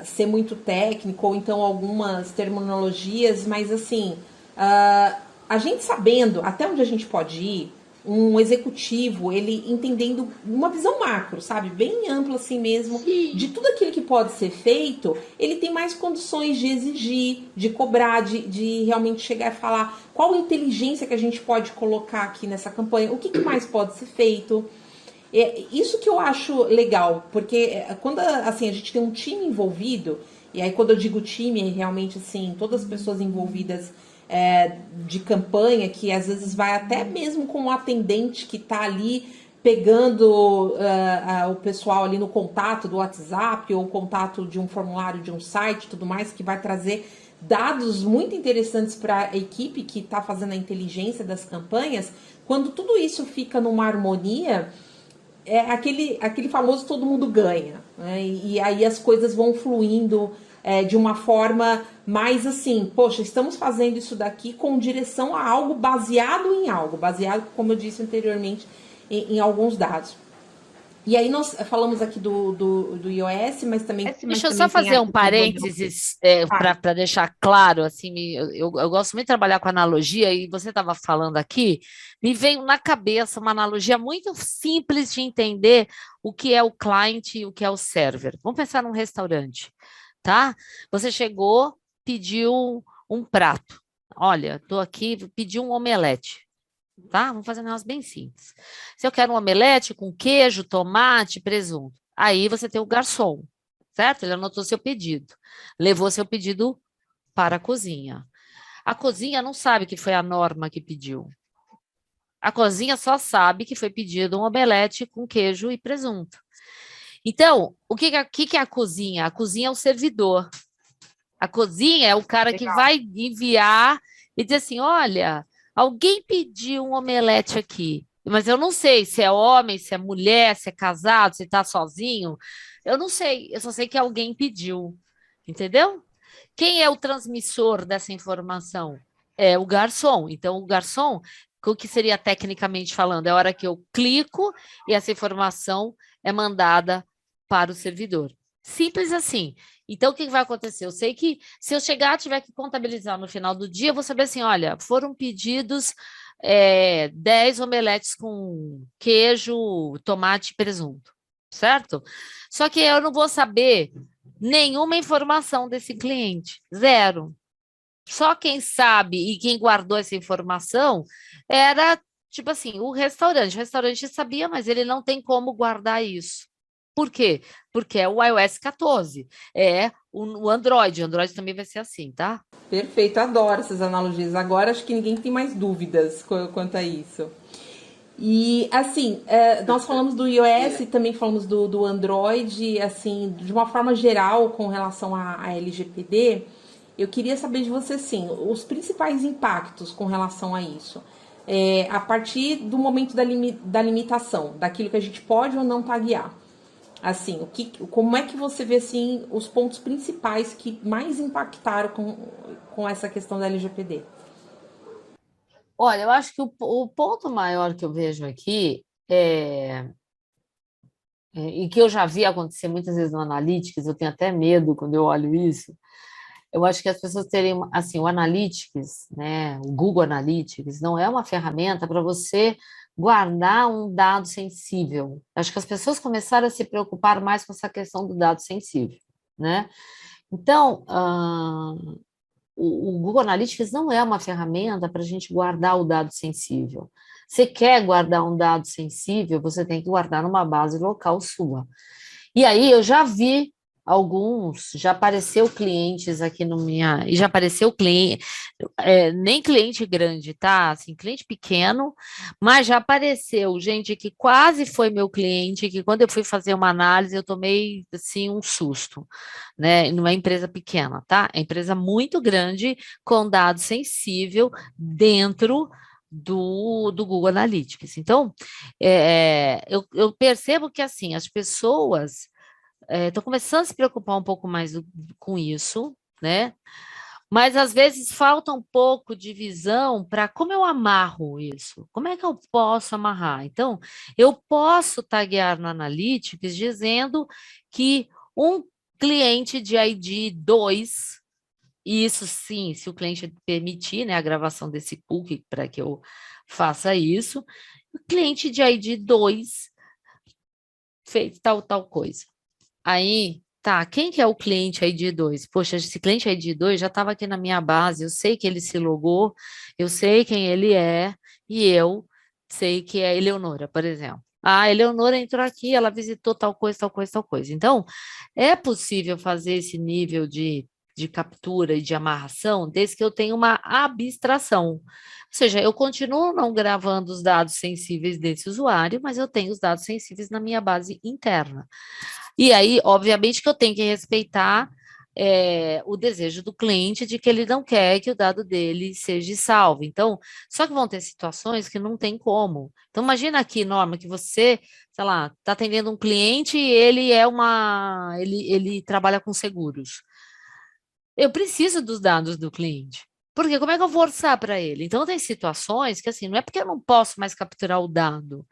Speaker 1: ser muito técnico, ou então algumas terminologias, mas assim, a gente sabendo até onde a gente pode ir, um executivo, ele entendendo uma visão macro, sabe? Bem ampla assim mesmo,
Speaker 2: Sim.
Speaker 1: de tudo aquilo que pode ser feito, ele tem mais condições de exigir, de cobrar, de realmente chegar e falar qual inteligência que a gente pode colocar aqui nessa campanha, o que mais pode ser feito. Isso que eu acho legal, porque quando assim, a gente tem um time envolvido, e aí quando eu digo time, é realmente assim, todas as pessoas envolvidas de campanha, que às vezes vai até mesmo com o atendente que está ali pegando o pessoal ali no contato do WhatsApp ou contato de um formulário de um site, tudo mais, que vai trazer dados muito interessantes para a equipe que está fazendo a inteligência das campanhas. Quando tudo isso fica numa harmonia, é aquele famoso todo mundo ganha, né? E aí as coisas vão fluindo de uma forma mais assim, poxa, estamos fazendo isso daqui com direção a algo baseado em algo, baseado, como eu disse anteriormente, em alguns dados. E aí nós falamos aqui do iOS, mas também,
Speaker 3: Deixa eu só
Speaker 1: tem
Speaker 3: fazer um
Speaker 1: aqui do Android.
Speaker 3: parênteses
Speaker 1: Fale.
Speaker 3: para deixar claro, assim, eu gosto muito de trabalhar com analogia, e você estava falando aqui, me veio na cabeça uma analogia muito simples de entender o que é o client e o que é o server. Vamos pensar num restaurante, tá? Você chegou, pediu um prato. Olha, estou aqui, pedi um omelete. Tá? Vamos fazer um negócio bem simples. Se eu quero um omelete com queijo, tomate, presunto, aí você tem o garçom, certo? Ele anotou seu pedido, levou seu pedido para a cozinha. A cozinha não sabe que foi a Norma que pediu. A cozinha só sabe que foi pedido um omelete com queijo e presunto. Então, o que é a cozinha? A cozinha é o servidor. A cozinha é o cara que vai enviar e dizer assim: olha, alguém pediu um omelete aqui, mas eu não sei se é homem, se é mulher, se é casado, se está sozinho. Eu não sei, eu só sei que alguém pediu, entendeu? Quem é o transmissor dessa informação? É o garçom. Então, o garçom, o que seria tecnicamente falando? É a hora que eu clico e essa informação é mandada para o servidor. Simples assim. Então, o que vai acontecer? Eu sei que se eu chegar, tiver que contabilizar no final do dia, eu vou saber assim, olha, foram pedidos 10 omeletes com queijo, tomate e presunto, certo? Só que eu não vou saber nenhuma informação desse cliente, zero. Só quem sabe e quem guardou essa informação era, tipo assim, o restaurante. O restaurante sabia, mas ele não tem como guardar isso. Por quê? Porque é o iOS 14, é o Android. O Android também vai ser assim, tá?
Speaker 1: Perfeito, adoro essas analogias. Agora acho que ninguém tem mais dúvidas quanto a isso. E assim, nós falamos do iOS, também falamos do Android, assim, de uma forma geral com relação à LGPD. Eu queria saber de você, sim, os principais impactos com relação a isso. A partir do momento da limitação, daquilo que a gente pode ou não taguear. Assim, como é que você vê assim, os pontos principais que mais impactaram com essa questão da LGPD?
Speaker 3: Olha, eu acho que o ponto maior que eu vejo aqui e que eu já vi acontecer muitas vezes no Analytics, eu tenho até medo quando eu olho isso. Eu acho que as pessoas terem, assim, o Analytics, né, o Google Analytics, não é uma ferramenta para você guardar um dado sensível. Acho que as pessoas começaram a se preocupar mais com essa questão do dado sensível, né? Então, o Google Analytics não é uma ferramenta para a gente guardar o dado sensível. Você quer guardar um dado sensível, você tem que guardar numa base local sua. E aí eu já vi alguns, já apareceu clientes aqui no minha, e já apareceu cliente, nem cliente grande, tá? Assim, cliente pequeno, mas já apareceu gente que quase foi meu cliente, que quando eu fui fazer uma análise eu tomei assim um susto, né? Numa empresa pequena, tá? É empresa muito grande com dado sensível dentro do Google Analytics. Então, eu percebo que assim as pessoas estão começando a se preocupar um pouco mais com isso, né? Mas às vezes falta um pouco de visão para como eu amarro isso. Como é que eu posso amarrar? Então, eu posso taguear no Analytics dizendo que um cliente de ID 2, e isso sim, se o cliente permitir, né, a gravação desse cookie para que eu faça isso, o cliente de ID 2 fez tal coisa. Aí, tá, quem que é o cliente ID 2? Poxa, esse cliente ID 2 já estava aqui na minha base, eu sei que ele se logou, eu sei quem ele é, e eu sei que é Eleonora, por exemplo. Ah, a Eleonora entrou aqui, ela visitou tal coisa, tal coisa, tal coisa. Então, é possível fazer esse nível de captura e de amarração, desde que eu tenha uma abstração. Ou seja, eu continuo não gravando os dados sensíveis desse usuário, mas eu tenho os dados sensíveis na minha base interna. E aí, obviamente, que eu tenho que respeitar o desejo do cliente de que ele não quer que o dado dele seja salvo. Então, só que vão ter situações que não tem como. Então, imagina aqui, Norma, que você, sei lá, está atendendo um cliente e ele trabalha com seguros. Eu preciso dos dados do cliente. Porque como é que eu vou orçar para ele? Então, tem situações que, assim, não é porque eu não posso mais capturar o dado.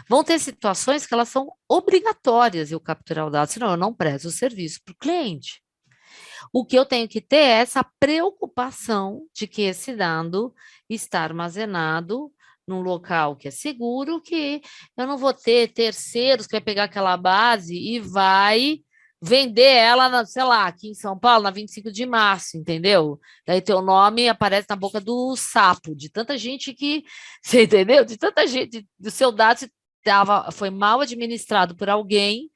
Speaker 3: Vão ter situações que elas são obrigatórias eu capturar o dado, senão eu não presto o serviço para o cliente. O que eu tenho que ter é essa preocupação de que esse dado está armazenado num local que é seguro, que eu não vou ter terceiros que vai pegar aquela base e vai vender ela, sei lá, aqui em São Paulo, na 25 de março, entendeu? Daí teu nome aparece na boca do sapo, de tanta gente que, você entendeu? De tanta gente, do seu dado foi mal administrado por alguém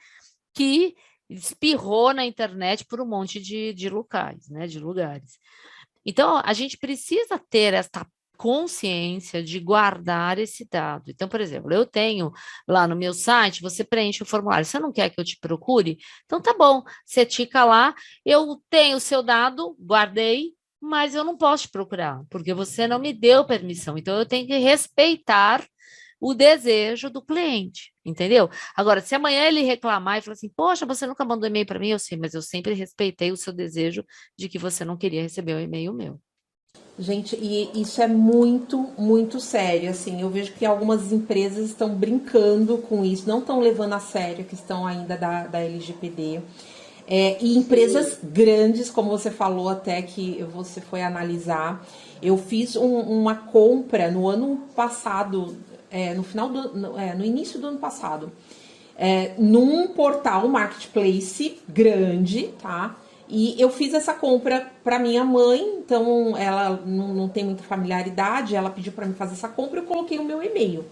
Speaker 3: que espirrou na internet por um monte de locais, né, de lugares. Então, a gente precisa ter essa consciência de guardar esse dado. Então, por exemplo, eu tenho lá no meu site, você preenche o formulário, você não quer que eu te procure? Então, tá bom, você tica lá, eu tenho o seu dado, guardei, mas eu não posso te procurar, porque você não me deu permissão. Então, eu tenho que respeitar o desejo do cliente, entendeu? Agora, se amanhã ele reclamar e falar assim, poxa, você nunca mandou e-mail para mim, eu sei, mas eu sempre respeitei o seu desejo de que você não queria receber um e-mail meu.
Speaker 1: Gente, e isso é muito, muito sério, assim, eu vejo que algumas empresas estão brincando com isso, não estão levando a sério a questão ainda da LGPD. E empresas grandes, como você falou até que você foi analisar, eu fiz uma compra no ano passado, no início do ano passado, num portal marketplace grande, tá? E eu fiz essa compra para minha mãe, então ela não tem muita familiaridade, ela pediu para mim fazer essa compra, eu coloquei o meu e-mail.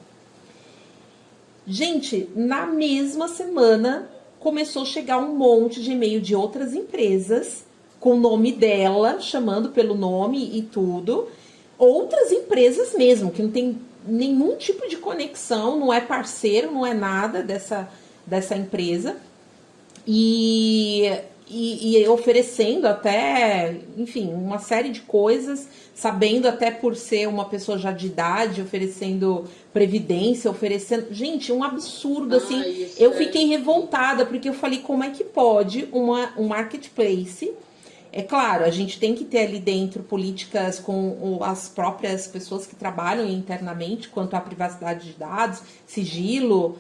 Speaker 1: Gente, na mesma semana começou a chegar um monte de e-mail de outras empresas com o nome dela, chamando pelo nome e tudo. Outras empresas mesmo, que não tem nenhum tipo de conexão, não é parceiro, não é nada dessa empresa. E oferecendo até, enfim, uma série de coisas, sabendo até por ser uma pessoa já de idade, oferecendo previdência, oferecendo... Gente, um absurdo, assim. Eu fiquei revoltada, porque eu falei, como é que pode um marketplace... É claro, a gente tem que ter ali dentro políticas com as próprias pessoas que trabalham internamente quanto à privacidade de dados, sigilo,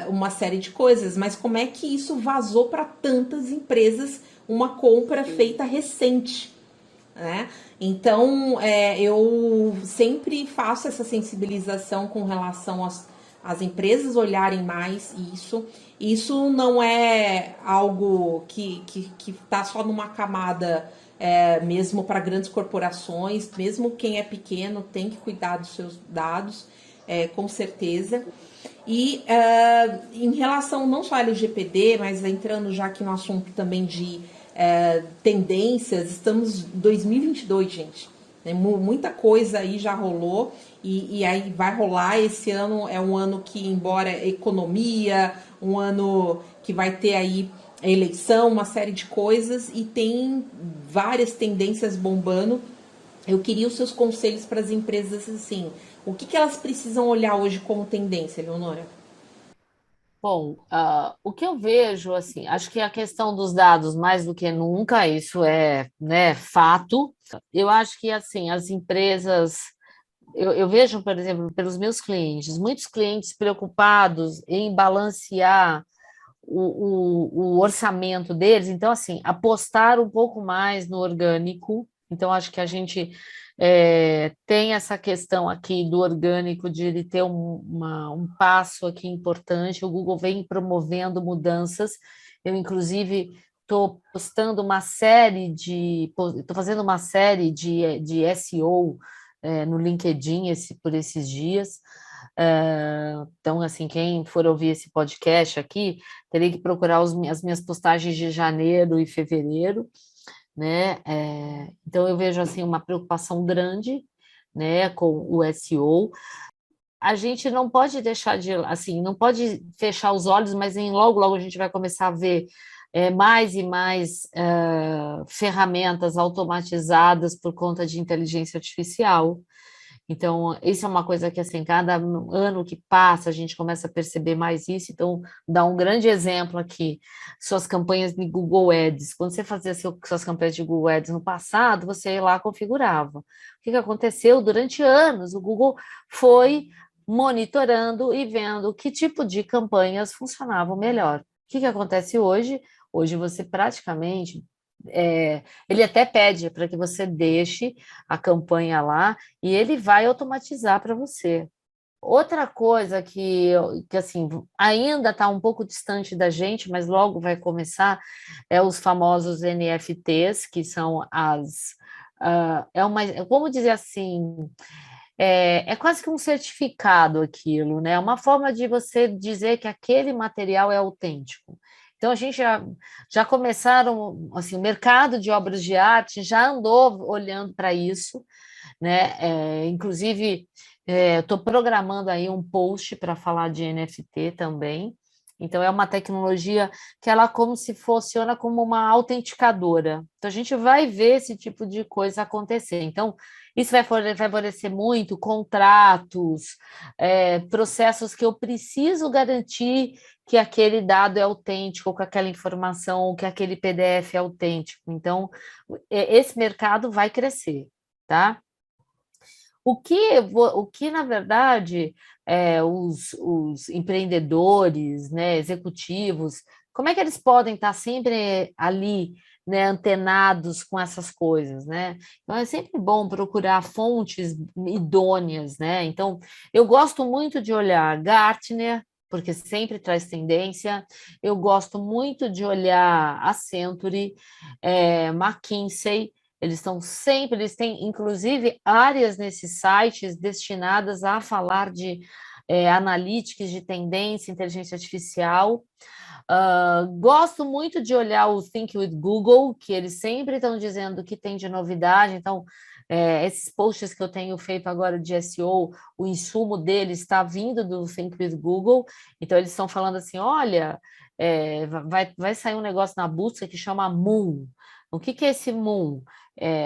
Speaker 1: uma série de coisas, mas como é que isso vazou para tantas empresas, uma compra feita recente, né? Então, eu sempre faço essa sensibilização com relação às empresas olharem mais isso. Isso não é algo que está só numa camada mesmo para grandes corporações, mesmo quem é pequeno tem que cuidar dos seus dados, com certeza. E em relação não só à LGPD, mas entrando já aqui no assunto também de tendências, estamos em 2022, gente. Muita coisa aí já rolou e aí vai rolar. Esse ano é um ano que, embora economia, um ano que vai ter aí eleição, uma série de coisas e tem várias tendências bombando. Eu queria os seus conselhos para as empresas, assim, o que elas precisam olhar hoje como tendência, Leonora?
Speaker 3: Bom, o que eu vejo, assim, acho que a questão dos dados, mais do que nunca, isso é, né, fato. Eu acho que, assim, as empresas, eu vejo, por exemplo, pelos meus clientes, muitos clientes preocupados em balancear o orçamento deles, então, assim, apostar um pouco mais no orgânico. Então, acho que a gente tem essa questão aqui do orgânico, de ele ter um passo aqui importante. O Google vem promovendo mudanças. Eu, inclusive, estou postando uma série estou fazendo uma série de SEO no LinkedIn por esses dias. Então, assim, quem for ouvir esse podcast aqui, teria que procurar as minhas postagens de janeiro e fevereiro, né? Então, eu vejo, assim, uma preocupação grande, né, com o SEO. A gente não pode deixar assim, não pode fechar os olhos, mas logo, logo a gente vai começar a ver mais e mais ferramentas automatizadas por conta de inteligência artificial. Então, isso é uma coisa que, assim, cada ano que passa, a gente começa a perceber mais isso. Então, dá um grande exemplo aqui, suas campanhas de Google Ads. Quando você fazia suas campanhas de Google Ads no passado, você ia lá e configurava. O que que aconteceu? Durante anos, o Google foi monitorando e vendo que tipo de campanhas funcionavam melhor. O que que acontece hoje? Hoje você praticamente... ele até pede para que você deixe a campanha lá e ele vai automatizar para você. Outra coisa que assim, ainda está um pouco distante da gente, mas logo vai começar, é os famosos NFTs, que são como dizer assim, é quase que um certificado aquilo, né? É uma forma de você dizer que aquele material é autêntico. Então, a gente já começaram, assim, o mercado de obras de arte já andou olhando para isso, né? Inclusive, estou programando aí um post para falar de NFT também. Então, é uma tecnologia que ela como se funciona como uma autenticadora. Então, a gente vai ver esse tipo de coisa acontecer. Então, isso vai favorecer muito contratos, processos que eu preciso garantir que aquele dado é autêntico, que aquela informação, que aquele PDF é autêntico. Então, esse mercado vai crescer, tá? O que na verdade, os empreendedores, né, executivos, como é que eles podem estar sempre ali, né, antenados com essas coisas, né? Então, é sempre bom procurar fontes idôneas, né? Então, eu gosto muito de olhar Gartner, porque sempre traz tendência. Eu gosto muito de olhar Accenture, McKinsey, eles têm inclusive áreas nesses sites destinadas a falar de analytics, de tendência, inteligência artificial. Gosto muito de olhar o Think with Google, que eles sempre estão dizendo o que tem de novidade. Então, esses posts que eu tenho feito agora de SEO, o insumo deles está vindo do Think with Google. Então, eles estão falando assim: olha, vai sair um negócio na busca que chama Moon. O que é esse Moon?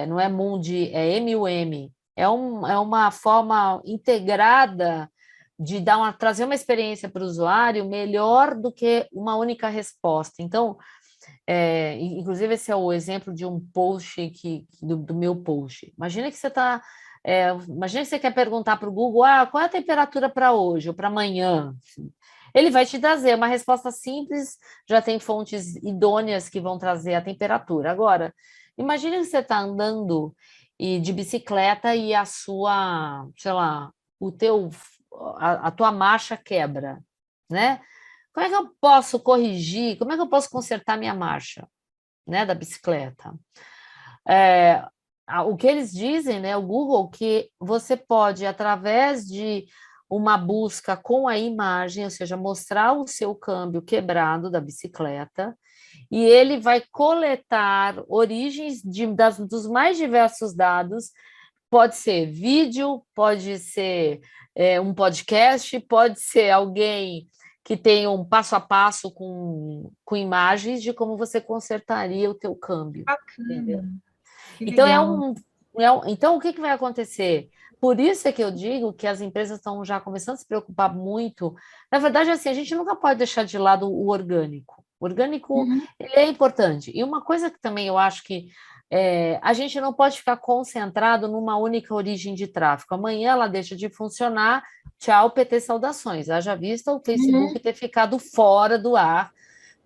Speaker 3: Não é Moon é MUM. É uma forma integrada de trazer uma experiência para o usuário melhor do que uma única resposta. Então, inclusive, esse é o exemplo de um post do meu post. Imagina que imagina que você quer perguntar para o Google, qual é a temperatura para hoje ou para amanhã? Ele vai te trazer uma resposta simples, já tem fontes idôneas que vão trazer a temperatura. Agora, imagina que você está andando de bicicleta e sei lá, a tua marcha quebra, né? Como é que eu posso corrigir? Como é que eu posso consertar minha marcha, né, da bicicleta? O que eles dizem, né, o Google, que você pode, através de uma busca com a imagem, ou seja, mostrar o seu câmbio quebrado da bicicleta, e ele vai coletar origens dos mais diversos dados. Pode ser vídeo, pode ser um podcast, pode ser alguém que tem um passo a passo com imagens de como você consertaria o teu câmbio.
Speaker 1: Bacana.
Speaker 3: Entendeu?
Speaker 1: Que
Speaker 3: Então,
Speaker 1: legal.
Speaker 3: então, o que vai acontecer? Por isso é que eu digo que as empresas estão já começando a se preocupar muito. Na verdade, assim, a gente nunca pode deixar de lado o orgânico. O orgânico, ele é importante. E uma coisa que também eu acho que a gente não pode ficar concentrado numa única origem de tráfego. Amanhã ela deixa de funcionar, tchau, PT saudações. Haja vista o Facebook ter ficado fora do ar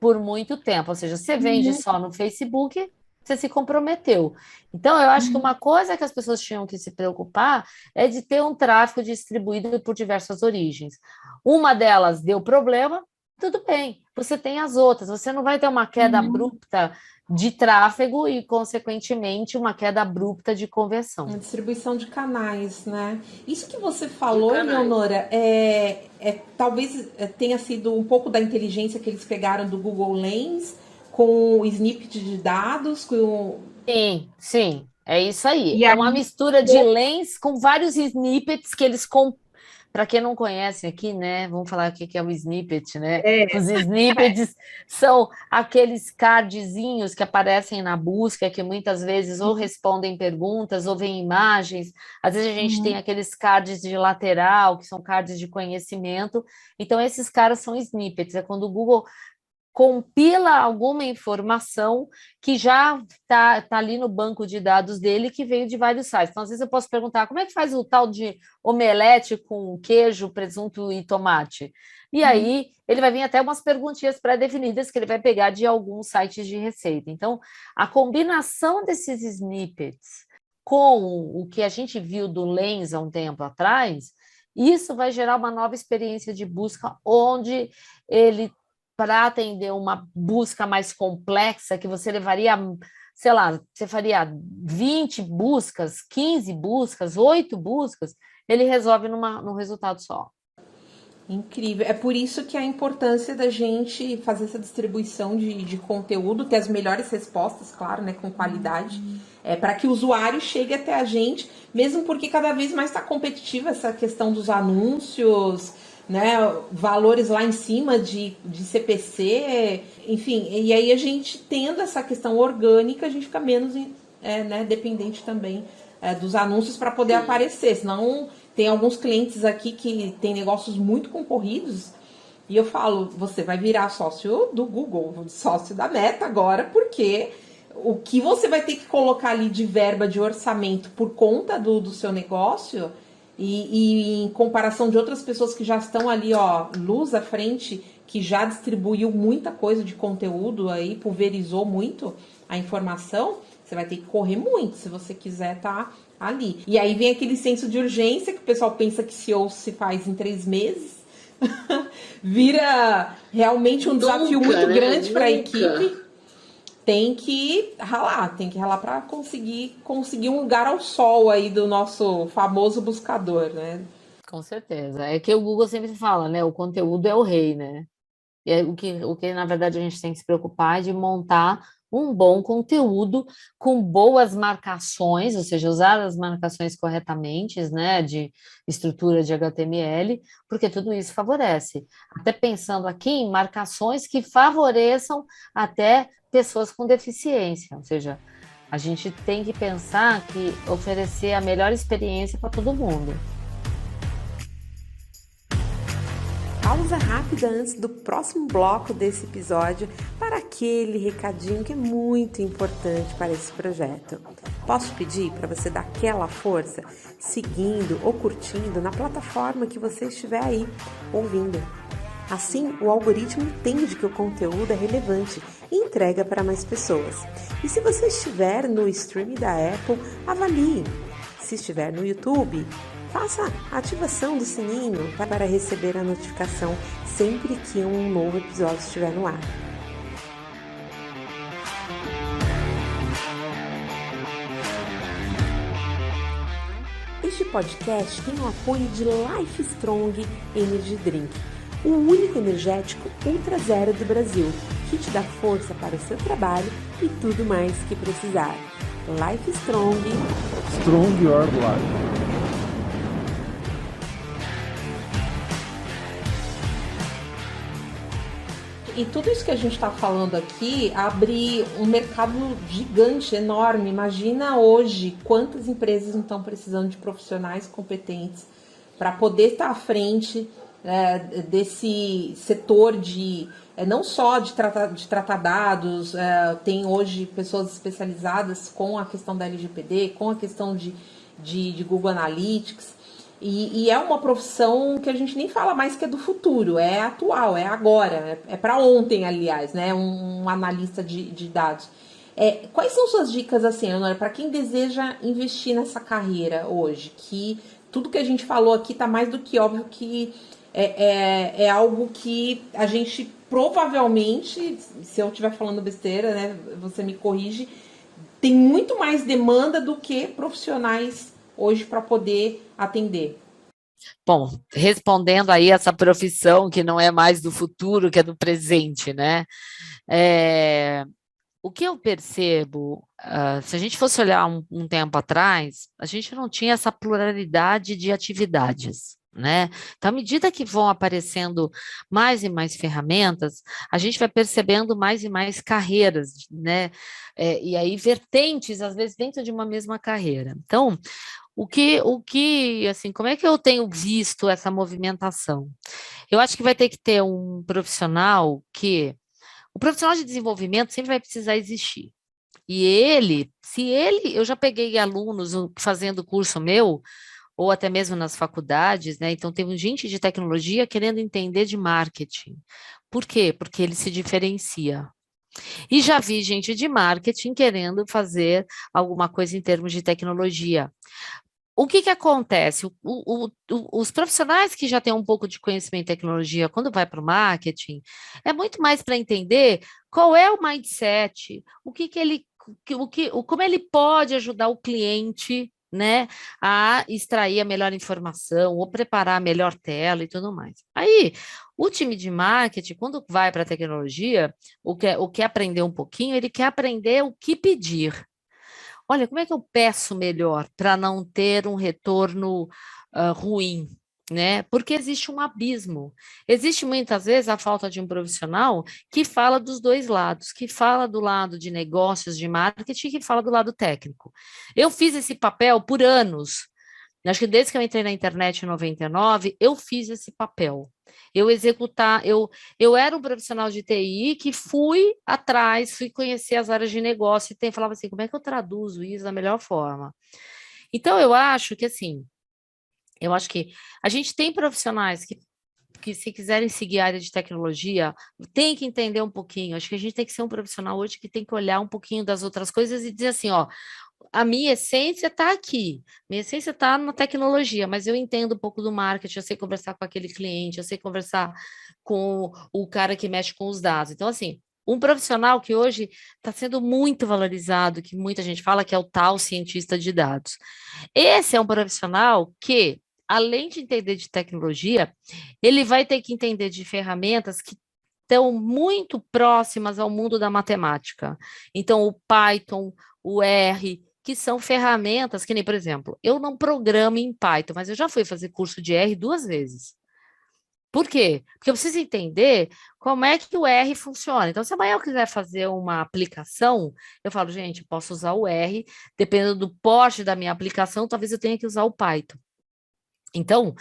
Speaker 3: por muito tempo. Ou seja, você vende só no Facebook, você se comprometeu. Então, eu acho que uma coisa que as pessoas tinham que se preocupar é de ter um tráfego distribuído por diversas origens. Uma delas deu problema, tudo bem, você tem as outras, você não vai ter uma queda abrupta de tráfego e, consequentemente, uma queda abrupta de conversão.
Speaker 1: Uma distribuição de canais, né? Isso que você falou, Leonora, talvez tenha sido um pouco da inteligência que eles pegaram do Google Lens com o snippet de dados,
Speaker 3: Sim, é isso aí.
Speaker 1: E
Speaker 3: É uma
Speaker 1: aí,
Speaker 3: mistura de lens com vários snippets que eles para quem não conhece aqui, né? Vamos falar o que é o snippet, né?
Speaker 1: É.
Speaker 3: Os snippets são aqueles cardzinhos que aparecem na busca, que muitas vezes ou respondem perguntas ou vêm imagens. Às vezes a gente tem aqueles cards de lateral, que são cards de conhecimento. Então, esses caras são snippets. É quando o Google compila alguma informação que já está ali no banco de dados dele, que veio de vários sites. Então, às vezes eu posso perguntar, como é que faz o tal de omelete com queijo, presunto e tomate? E aí, ele vai vir até umas perguntinhas pré-definidas que ele vai pegar de alguns sites de receita. Então, a combinação desses snippets com o que a gente viu do Lens há um tempo atrás, isso vai gerar uma nova experiência de busca, onde ele, para atender uma busca mais complexa, que você levaria, sei lá, você faria 20 buscas, 15 buscas, 8 buscas, ele resolve num resultado só.
Speaker 1: Incrível. É por isso que a importância da gente fazer essa distribuição de conteúdo, ter as melhores respostas, claro, né, com qualidade, para que o usuário chegue até a gente, mesmo porque cada vez mais está competitiva essa questão dos anúncios, né, valores lá em cima de CPC, enfim, e aí a gente tendo essa questão orgânica, a gente fica menos né, dependente também dos anúncios para poder aparecer, senão tem alguns clientes aqui que tem negócios muito concorridos e eu falo, você vai virar sócio do Google, sócio da Meta agora, porque o que você vai ter que colocar ali de verba, de orçamento por conta do seu negócio e em comparação de outras pessoas que já estão ali, ó, luz à frente, que já distribuiu muita coisa de conteúdo aí, pulverizou muito a informação, você vai ter que correr muito se você quiser estar ali. E aí vem aquele senso de urgência que o pessoal pensa que SEO se faz em 3 meses. Vira realmente um desafio muito grande para a equipe. Tem que ralar para conseguir um lugar ao sol aí do nosso famoso buscador, né?
Speaker 3: Com certeza. É que o Google sempre fala, né? O conteúdo é o rei, né? E aí, o que, na verdade, a gente tem que se preocupar é de montar um bom conteúdo com boas marcações, ou seja, usar as marcações corretamente, né, de estrutura de HTML, porque tudo isso favorece. Até pensando aqui em marcações que favoreçam até pessoas com deficiência, ou seja, a gente tem que pensar que oferecer a melhor experiência para todo mundo.
Speaker 1: Pausa rápida antes do próximo bloco desse episódio para aquele recadinho que é muito importante para esse projeto. Posso pedir para você dar aquela força seguindo ou curtindo na plataforma que você estiver aí ouvindo. Assim, o algoritmo entende que o conteúdo é relevante e entrega para mais pessoas. E se você estiver no stream da Apple, avalie. Se estiver no YouTube, faça a ativação do sininho para receber a notificação sempre que um novo episódio estiver no ar. Este podcast tem o apoio de Life Strong Energy Drink, o único energético ultra zero do Brasil, que te dá força para o seu trabalho e tudo mais que precisar. Life Strong.
Speaker 4: Strong Your Life.
Speaker 1: E tudo isso que a gente está falando aqui abre um mercado gigante, enorme. Imagina hoje quantas empresas não estão precisando de profissionais competentes para poder estar à frente desse setor de não só de tratar dados, tem hoje pessoas especializadas com a questão da LGPD, com a questão de Google Analytics. E é uma profissão que a gente nem fala mais que é do futuro, é atual, é agora, é para ontem, aliás, né? Um analista de dados. Quais são suas dicas, assim, Leonora, para quem deseja investir nessa carreira hoje? Que tudo que a gente falou aqui está mais do que óbvio que é algo que a gente provavelmente, se eu estiver falando besteira, né, você me corrige, tem muito mais demanda do que profissionais hoje para poder atender.
Speaker 3: Bom, respondendo aí essa profissão que não é mais do futuro, que é do presente, né? O que eu percebo, se a gente fosse olhar um tempo atrás, a gente não tinha essa pluralidade de atividades. né? Então, à medida que vão aparecendo mais e mais ferramentas, a gente vai percebendo mais e mais carreiras, né? E aí vertentes, às vezes, dentro de uma mesma carreira. Então, assim, como é que eu tenho visto essa movimentação? Eu acho que vai ter que ter um profissional o profissional de desenvolvimento sempre vai precisar existir. E eu já peguei alunos fazendo curso meu, ou até mesmo nas faculdades, né? Então, tem gente de tecnologia querendo entender de marketing. Por quê? Porque ele se diferencia. E já vi gente de marketing querendo fazer alguma coisa em termos de tecnologia. O que acontece? Os profissionais que já têm um pouco de conhecimento em tecnologia, quando vai para o marketing, é muito mais para entender qual é o mindset, como ele pode ajudar o cliente, né, a extrair a melhor informação, ou preparar a melhor tela e tudo mais. Aí, o time de marketing, quando vai para a tecnologia, o que aprender um pouquinho, ele quer aprender o que pedir. Olha, como é que eu peço melhor para não ter um retorno ruim, né? Porque existe um abismo. Existe muitas vezes a falta de um profissional que fala dos dois lados, que fala do lado de negócios, de marketing, que fala do lado técnico. Eu fiz esse papel por anos. Acho que desde que eu entrei na internet em 99, eu fiz esse papel. Eu era um profissional de TI que fui atrás, fui conhecer as áreas de negócio e falava assim, como é que eu traduzo isso da melhor forma? Então, eu acho que a gente tem profissionais que se quiserem seguir a área de tecnologia, tem que entender um pouquinho. Acho que a gente tem que ser um profissional hoje que tem que olhar um pouquinho das outras coisas e dizer assim, ó, a minha essência está aqui, minha essência está na tecnologia, mas eu entendo um pouco do marketing, eu sei conversar com aquele cliente, eu sei conversar com o cara que mexe com os dados. Então, assim, um profissional que hoje está sendo muito valorizado, que muita gente fala que é o tal cientista de dados. Esse é um profissional que, além de entender de tecnologia, ele vai ter que entender de ferramentas que estão muito próximas ao mundo da matemática. Então, o Python, o R, que são ferramentas que nem, por exemplo, eu não programo em Python, mas eu já fui fazer curso de R 2 vezes. Por quê? Porque eu preciso entender como é que o R funciona. Então, se amanhã eu quiser fazer uma aplicação, eu falo, gente, posso usar o R, dependendo do porte da minha aplicação, talvez eu tenha que usar o Python. Então,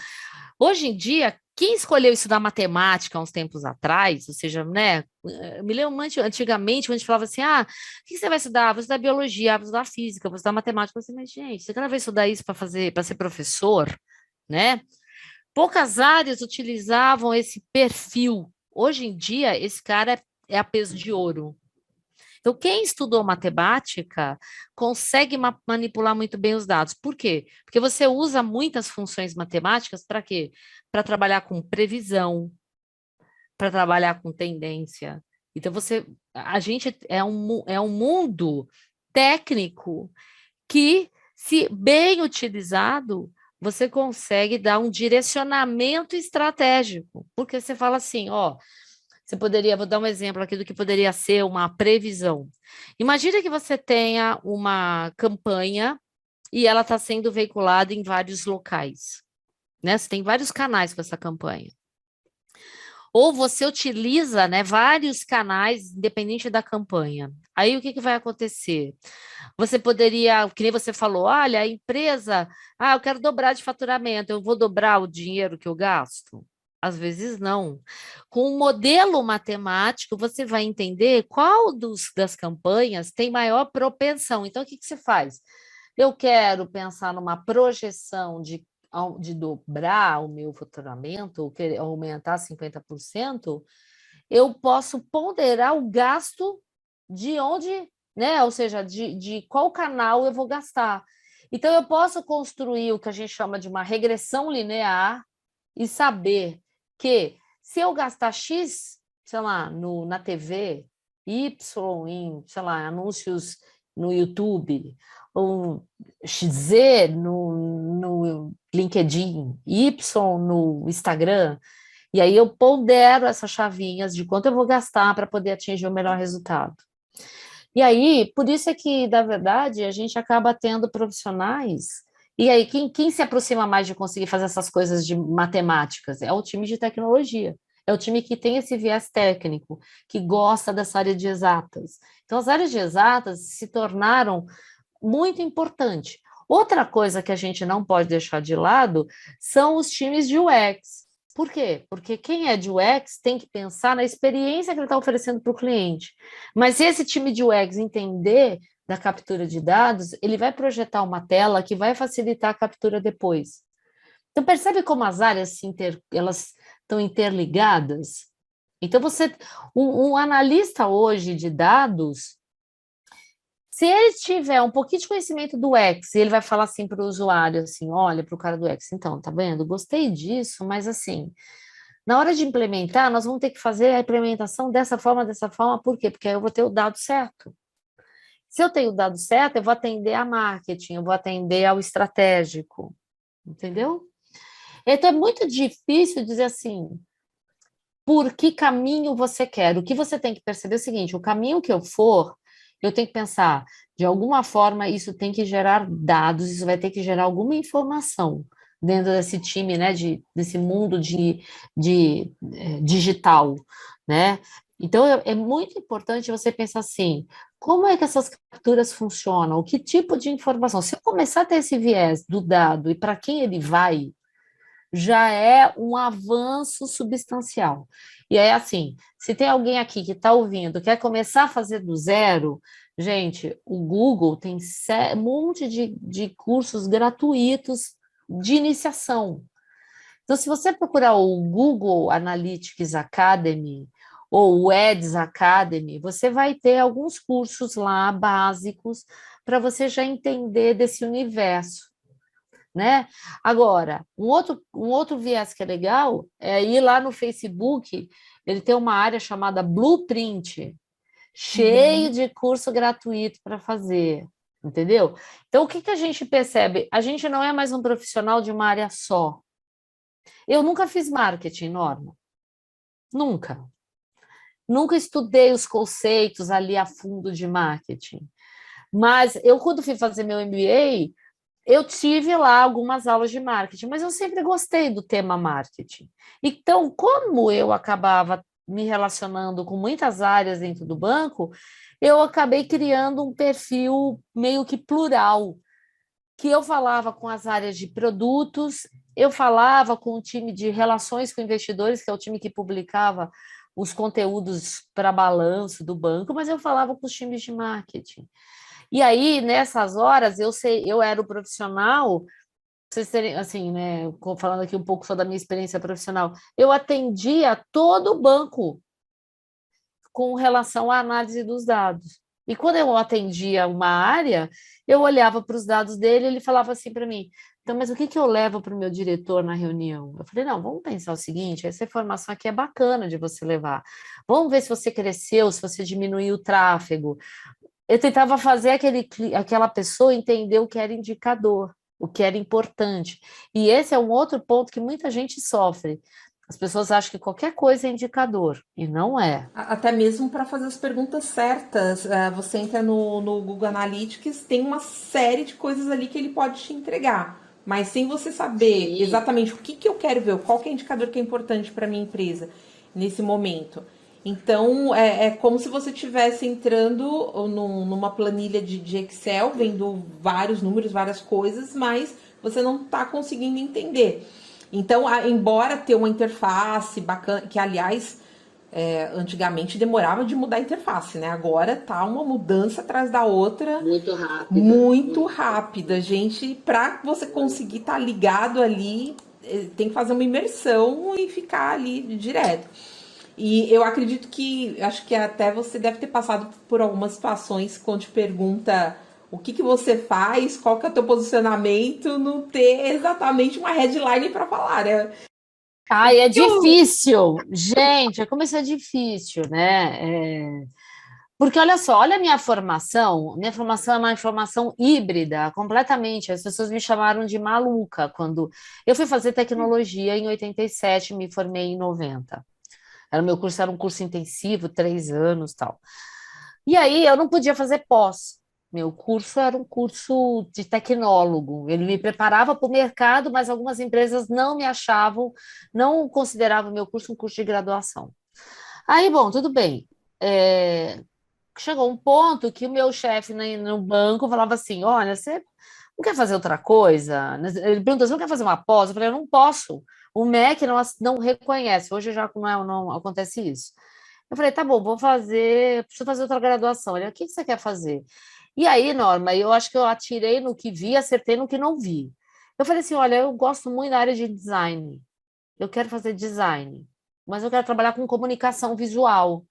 Speaker 3: hoje em dia, quem escolheu estudar matemática há uns tempos atrás, ou seja, né, me lembro antigamente, quando a gente falava assim, o que você vai estudar? Vou estudar biologia, vou estudar física, vou estudar matemática. Eu falei assim, mas, gente, você quer vai estudar isso para ser professor, né? Poucas áreas utilizavam esse perfil. Hoje em dia, esse cara é a peso de ouro. Então, quem estudou matemática consegue manipular muito bem os dados. Por quê? Porque você usa muitas funções matemáticas para quê? Para trabalhar com previsão, para trabalhar com tendência. Então, a gente é um mundo técnico que, se bem utilizado, você consegue dar um direcionamento estratégico. Porque você fala assim, ó, vou dar um exemplo aqui do que poderia ser uma previsão. Imagina que você tenha uma campanha e ela está sendo veiculada em vários locais, né? Você tem vários canais com essa campanha. Ou você utiliza, né, vários canais, independente da campanha. Aí o que vai acontecer? Você poderia, que nem você falou, olha, a empresa, eu quero dobrar de faturamento, eu vou dobrar o dinheiro que eu gasto? Às vezes não. Com um modelo matemático, você vai entender qual das campanhas tem maior propensão. Então, o que você faz? Eu quero pensar numa projeção de dobrar o meu faturamento, ou querer aumentar 50%, eu posso ponderar o gasto de onde, né? Ou seja, de qual canal eu vou gastar. Então, eu posso construir o que a gente chama de uma regressão linear e saber que se eu gastar X, sei lá, na TV, Y em, sei lá, anúncios no YouTube, ou Z no LinkedIn, Y no Instagram, e aí eu pondero essas chavinhas de quanto eu vou gastar para poder atingir o melhor resultado. E aí, por isso é que, na verdade, a gente acaba tendo profissionais E aí, quem se aproxima mais de conseguir fazer essas coisas de matemáticas? É o time de tecnologia. É o time que tem esse viés técnico, que gosta dessa área de exatas. Então, as áreas de exatas se tornaram muito importantes. Outra coisa que a gente não pode deixar de lado são os times de UX. Por quê? Porque quem é de UX tem que pensar na experiência que ele está oferecendo para o cliente. Mas se esse time de UX entender da captura de dados, ele vai projetar uma tela que vai facilitar a captura depois. Então, percebe como as áreas elas estão interligadas? Então, um analista hoje de dados, se ele tiver um pouquinho de conhecimento do X, ele vai falar assim para o usuário, assim, olha, para o cara do X, então, tá vendo? Gostei disso, mas assim, na hora de implementar, nós vamos ter que fazer a implementação dessa forma, por quê? Porque aí eu vou ter o dado certo. Se eu tenho o dado certo, eu vou atender a marketing, eu vou atender ao estratégico, entendeu? Então é muito difícil dizer assim, por que caminho você quer? O que você tem que perceber é o seguinte, o caminho que eu for, eu tenho que pensar, de alguma forma isso tem que gerar dados, isso vai ter que gerar alguma informação dentro desse time, né, desse mundo digital, né? Então, é muito importante você pensar assim, como é que essas capturas funcionam? O que tipo de informação? Se eu começar a ter esse viés do dado e para quem ele vai, já é um avanço substancial. E aí, assim, se tem alguém aqui que está ouvindo, quer começar a fazer do zero, gente, o Google tem um monte de cursos gratuitos de iniciação. Então, se você procurar o Google Analytics Academy ou o Ads Academy, você vai ter alguns cursos lá básicos para você já entender desse universo, né? Agora, um outro viés que é legal é ir lá no Facebook, ele tem uma área chamada Blueprint, cheio de curso gratuito para fazer, entendeu? Então, o que a gente percebe? A gente não é mais um profissional de uma área só. Eu nunca fiz marketing, Norma. Nunca. Nunca estudei os conceitos ali a fundo de marketing. Mas eu, quando fui fazer meu MBA, eu tive lá algumas aulas de marketing, mas eu sempre gostei do tema marketing. Então, como eu acabava me relacionando com muitas áreas dentro do banco, eu acabei criando um perfil meio que plural, que eu falava com as áreas de produtos, eu falava com o time de relações com investidores, que é o time que publicava os conteúdos para balanço do banco, mas eu falava com os times de marketing. E aí, nessas horas, eu era o profissional, pra vocês terem, assim, né, falando aqui um pouco só da minha experiência profissional, eu atendia todo o banco com relação à análise dos dados. E quando eu atendia uma área, eu olhava para os dados dele e ele falava assim para mim, então, mas o que eu levo para o meu diretor na reunião? Eu falei, não, vamos pensar o seguinte, essa informação aqui é bacana de você levar. Vamos ver se você cresceu, se você diminuiu o tráfego. Eu tentava fazer aquela pessoa entender o que era indicador, o que era importante. E esse é um outro ponto que muita gente sofre. As pessoas acham que qualquer coisa é indicador, e não é.
Speaker 1: Até mesmo para fazer as perguntas certas. Você entra no Google Analytics, tem uma série de coisas ali que ele pode te entregar. Mas sem você saber exatamente o que eu quero ver, qual que é o indicador que é importante para minha empresa nesse momento. Então, é como se você estivesse entrando numa planilha de Excel, vendo vários números, várias coisas, mas você não está conseguindo entender. Então, embora ter uma interface bacana, que aliás, antigamente demorava de mudar a interface, né? Agora tá uma mudança atrás da outra.
Speaker 2: Muito rápido.
Speaker 1: Muito rápida, gente. Para você conseguir estar ligado ali, tem que fazer uma imersão e ficar ali direto. E eu acredito que, acho que até você deve ter passado por algumas situações quando te pergunta o que você faz, qual que é o teu posicionamento, não ter exatamente uma headline para falar, né?
Speaker 3: Ai, é difícil, gente, como isso é difícil, né? Porque olha só, olha a minha formação é uma formação híbrida, completamente. As pessoas me chamaram de maluca quando eu fui fazer tecnologia em 87, me formei em 90. Meu curso era um curso intensivo, 3 anos, tal. E aí eu não podia fazer pós. Meu curso era um curso de tecnólogo. Ele me preparava para o mercado, mas algumas empresas não me achavam, não consideravam o meu curso um curso de graduação. Aí, bom, tudo bem. Chegou um ponto que o meu chefe no banco falava assim: Olha, você não quer fazer outra coisa? Ele perguntou: Você não quer fazer uma pós? Eu falei: Eu não posso. O MEC não reconhece. Hoje já não acontece isso. Eu falei: Tá bom, vou fazer, preciso fazer outra graduação. Ele: O que você quer fazer? E aí, Norma, eu acho que eu atirei no que vi, acertei no que não vi. Eu falei assim: Olha, eu gosto muito da área de design. Eu quero fazer design, mas eu quero trabalhar com comunicação visual.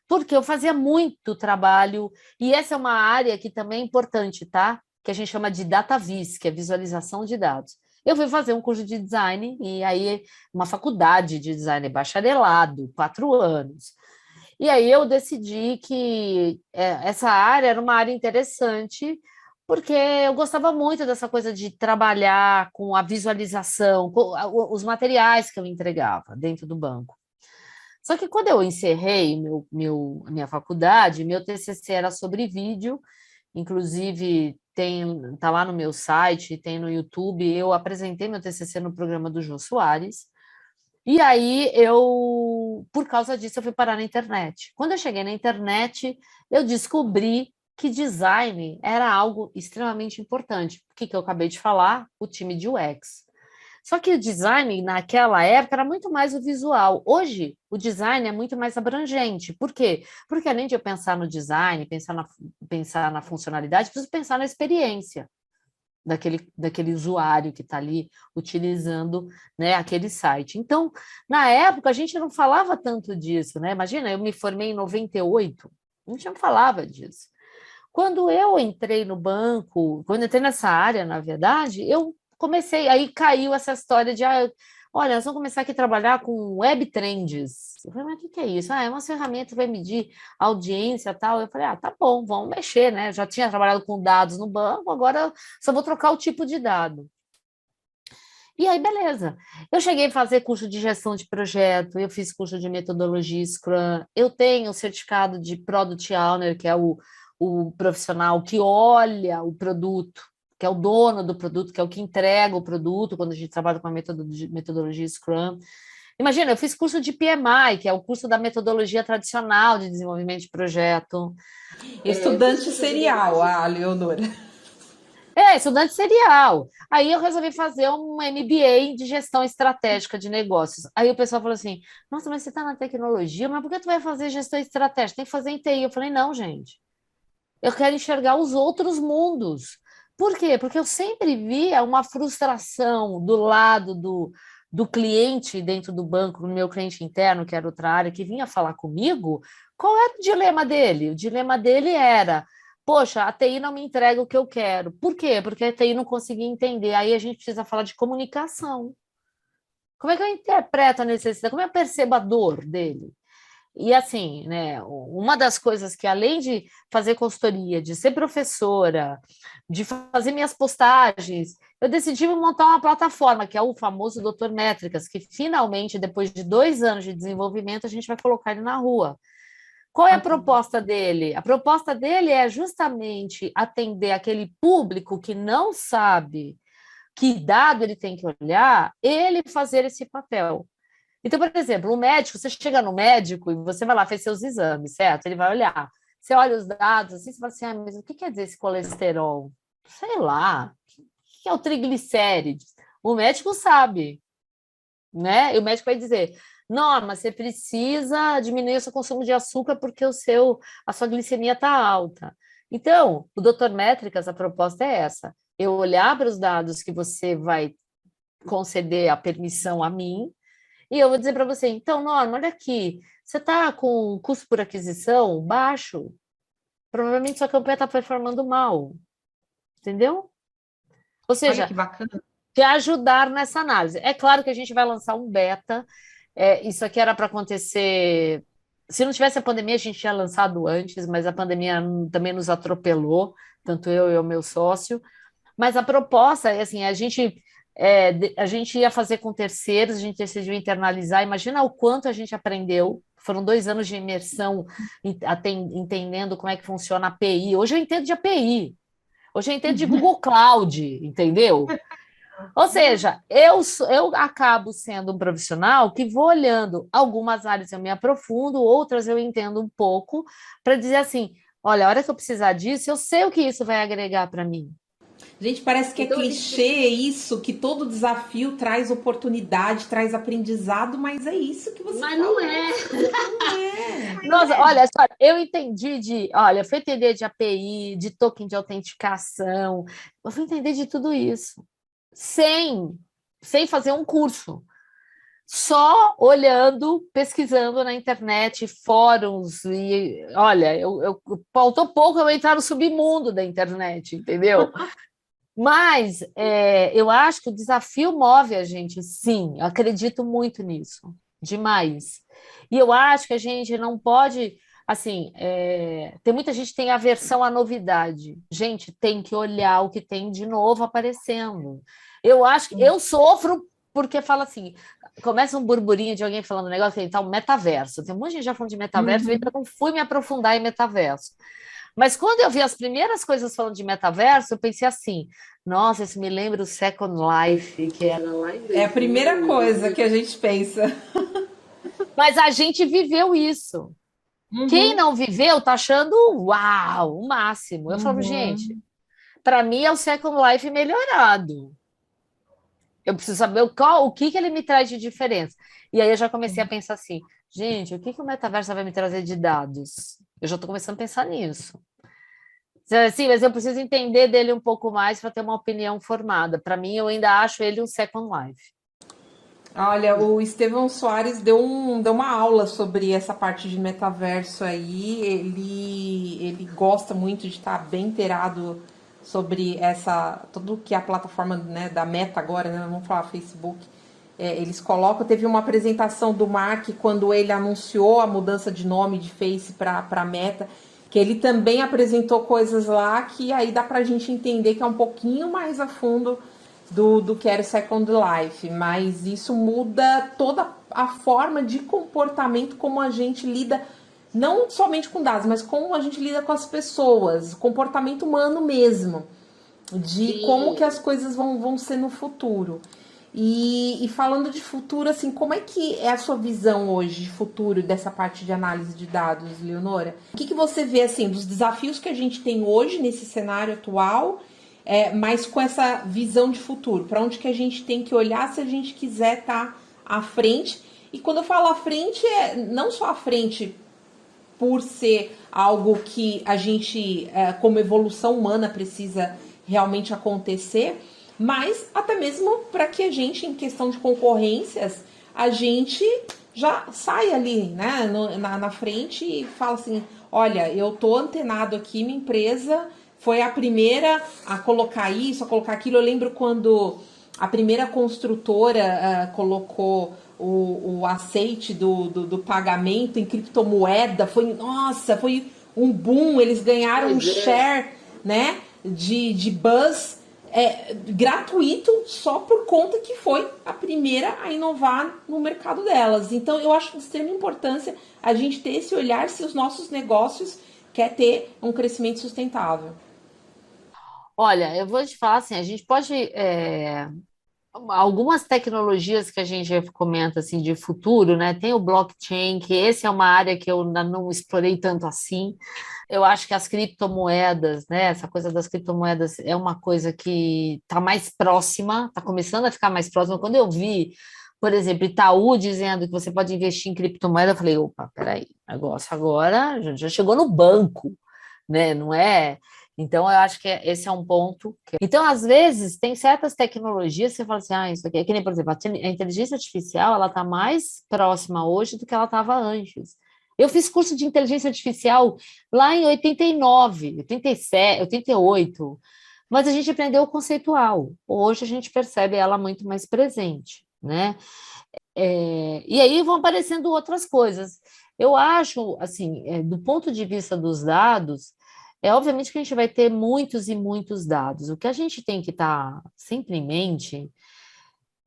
Speaker 3: Porque eu fazia muito trabalho, e essa é uma área que também é importante, tá? Que a gente chama de data vis, que é visualização de dados. Eu fui fazer um curso de design, e aí uma faculdade de design, bacharelado, 4 anos. E aí eu decidi que essa área era uma área interessante, porque eu gostava muito dessa coisa de trabalhar com a visualização, com os materiais que eu entregava dentro do banco. Só que quando eu encerrei a minha faculdade, meu TCC era sobre vídeo, inclusive tá lá no meu site, tem no YouTube, eu apresentei meu TCC no programa do Jô Soares, e aí por causa disso, eu fui parar na internet. Quando eu cheguei na internet, eu descobri que design era algo extremamente importante. O que eu acabei de falar? O time de UX. Só que o design, naquela época, era muito mais o visual. Hoje, o design é muito mais abrangente. Por quê? Porque além de eu pensar no design, pensar na funcionalidade, preciso pensar na experiência daquele usuário que está ali utilizando, né, aquele site. Então, na época, a gente não falava tanto disso, né? Imagina, eu me formei em 98, a gente não falava disso. Quando eu entrei no banco, quando eu entrei nessa área, na verdade, eu comecei, aí caiu essa história de, olha, nós vamos começar aqui a trabalhar com web trends. Eu falei, mas o que é isso? É uma ferramenta que vai medir audiência e tal. Eu falei, tá bom, vamos mexer, né? Já tinha trabalhado com dados no banco, agora só vou trocar o tipo de dado. E aí, beleza. Eu cheguei a fazer curso de gestão de projeto, eu fiz curso de metodologia Scrum, eu tenho o certificado de Product Owner, que é o profissional que olha o produto, que é o dono do produto, que é o que entrega o produto, quando a gente trabalha com a metodologia Scrum. Imagina, eu fiz curso de PMI, que é o curso da metodologia tradicional de desenvolvimento de projeto.
Speaker 1: Estudante serial, a Leonora.
Speaker 3: Estudante serial. Aí eu resolvi fazer um MBA de gestão estratégica de negócios. Aí o pessoal falou assim, nossa, mas você está na tecnologia, mas por que tu vai fazer gestão estratégica? Tem que fazer em TI. Eu falei, não, gente. Eu quero enxergar os outros mundos. Por quê? Porque eu sempre via uma frustração do lado do cliente dentro do banco, do meu cliente interno, que era outra área, que vinha falar comigo. Qual era o dilema dele? O dilema dele era, poxa, a TI não me entrega o que eu quero. Por quê? Porque a TI não conseguia entender. Aí a gente precisa falar de comunicação. Como é que eu interpreto a necessidade? Como eu percebo a dor dele? E assim, né, uma das coisas que, além de fazer consultoria, de ser professora, de fazer minhas postagens, eu decidi montar uma plataforma, que é o famoso Doutor Métricas, que finalmente, depois de 2 anos de desenvolvimento, a gente vai colocar ele na rua. Qual é a proposta dele? A proposta dele é justamente atender aquele público que não sabe que dado ele tem que olhar, ele fazer esse papel. Então, por exemplo, o médico, você chega no médico e você vai lá, fez seus exames, certo? Ele vai olhar. Você olha os dados assim, você fala assim, mas o que quer dizer esse colesterol? Sei lá. O que é o triglicérides? O médico sabe, né? E o médico vai dizer, Norma, você precisa diminuir o seu consumo de açúcar porque a sua glicemia está alta. Então, o Doutor Métricas, a proposta é essa. Eu olhar para os dados que você vai conceder a permissão a mim, e eu vou dizer para você, então, Norma, olha aqui, você está com custo por aquisição baixo? Provavelmente sua campanha está performando mal, entendeu? Ou seja,
Speaker 1: olha que bacana.
Speaker 3: te ajudar nessa análise. É claro que a gente vai lançar um beta, isso aqui era para acontecer... Se não tivesse a pandemia, a gente tinha lançado antes, mas a pandemia também nos atropelou, tanto eu e o meu sócio. Mas a proposta é assim, a gente ia fazer com terceiros, a gente decidiu internalizar. Imagina o quanto a gente aprendeu foram 2 anos de imersão, entendendo como é que funciona a API. Hoje eu entendo de API, hoje eu entendo de Google Cloud, entendeu? Ou seja, eu acabo sendo um profissional que vou olhando algumas áreas eu me aprofundo, outras eu entendo um pouco, para dizer assim, olha, a hora que eu precisar disso, eu sei o que isso vai agregar para mim.
Speaker 1: Gente, parece que é
Speaker 2: Então,
Speaker 1: clichê isso, que todo desafio traz oportunidade, traz aprendizado, mas é isso que você
Speaker 2: mas
Speaker 1: falou.
Speaker 2: não é.
Speaker 1: Não é.
Speaker 3: Nossa, olha só, eu entendi olha, eu fui entender de API, de token de autenticação, eu fui entender de tudo isso, sem fazer um curso. Só olhando, pesquisando na internet, fóruns, e olha, faltou pouco eu entrar no submundo da internet, entendeu? Mas eu acho que o desafio move a gente, sim, eu acredito muito nisso, demais. E eu acho que a gente não pode, assim, tem muita gente que tem aversão à novidade. Gente, tem que olhar o que tem de novo aparecendo. Eu acho que eu sofro porque fala assim, começa um burburinho de alguém falando um negócio que tal metaverso. Tem um monte de gente já falando de metaverso, eu ainda não fui me aprofundar em metaverso. Mas quando eu vi as primeiras coisas falando de metaverso, eu pensei assim, nossa, isso me lembra o Second Life, que era lá em
Speaker 1: É a primeira coisa que a gente pensa.
Speaker 3: Mas a gente viveu isso. Quem não viveu tá achando uau, o máximo. Eu falo, gente, para mim é o Second Life melhorado. Eu preciso saber o que ele me traz de diferença. E aí eu já comecei a pensar assim, gente, o que o metaverso vai me trazer de dados? Eu já estou começando a pensar nisso. Sim, mas eu preciso entender dele um pouco mais para ter uma opinião formada. Para mim, eu ainda acho ele um Second Life.
Speaker 1: Olha, o Estevão Soares deu uma aula sobre essa parte de metaverso aí. Ele gosta muito de estar bem inteirado sobre tudo que é a plataforma, né, da Meta agora, né? Vamos falar Facebook. Eles colocam, teve uma apresentação do Mark quando ele anunciou a mudança de nome de Face para Meta, que ele também apresentou coisas lá que aí dá pra gente entender que é um pouquinho mais a fundo do que era o Second Life, mas isso muda toda a forma de comportamento, como a gente lida, não somente com dados, mas como a gente lida com as pessoas, comportamento humano mesmo, de como que as coisas vão ser no futuro. E falando de futuro, assim, como é que é a sua visão hoje de futuro dessa parte de análise de dados, Leonora? O que você vê, assim, dos desafios que a gente tem hoje nesse cenário atual, mas com essa visão de futuro? Para onde que a gente tem que olhar se a gente quiser estar à frente? E quando eu falo à frente, não só à frente por ser algo que a gente, como evolução humana, precisa realmente acontecer, mas até mesmo para que a gente, em questão de concorrências, a gente já sai ali, né, na frente e fala assim, olha, eu tô antenado aqui, minha empresa foi a primeira a colocar isso, a colocar aquilo. Eu lembro quando a primeira construtora colocou o aceite do pagamento em criptomoeda, foi um boom, eles ganharam um share, né, de buzz gratuito só por conta que foi a primeira a inovar no mercado delas. Então eu acho de extrema importância a gente ter esse olhar se os nossos negócios quer ter um crescimento sustentável.
Speaker 3: Olha, eu vou te falar assim, a gente pode algumas tecnologias que a gente comenta assim de futuro, né? Tem o blockchain, que esse é uma área que eu ainda não explorei tanto assim. Eu acho que as criptomoedas, né? Essa coisa das criptomoedas é uma coisa que está mais próxima, está começando a ficar mais próxima. Quando eu vi, por exemplo, Itaú dizendo que você pode investir em criptomoeda, eu falei, opa, peraí, negócio agora já chegou no banco, né? Não é? Então, eu acho que esse é um ponto. Então, às vezes, tem certas tecnologias que você fala assim, isso aqui é que nem, por exemplo, a inteligência artificial, ela está mais próxima hoje do que ela estava antes. Eu fiz curso de inteligência artificial lá em 89, 87, 88, mas a gente aprendeu o conceitual. Hoje a gente percebe ela muito mais presente, né? E aí vão aparecendo outras coisas. Eu acho, assim, do ponto de vista dos dados, obviamente que a gente vai ter muitos e muitos dados. O que a gente tem que estar sempre em mente,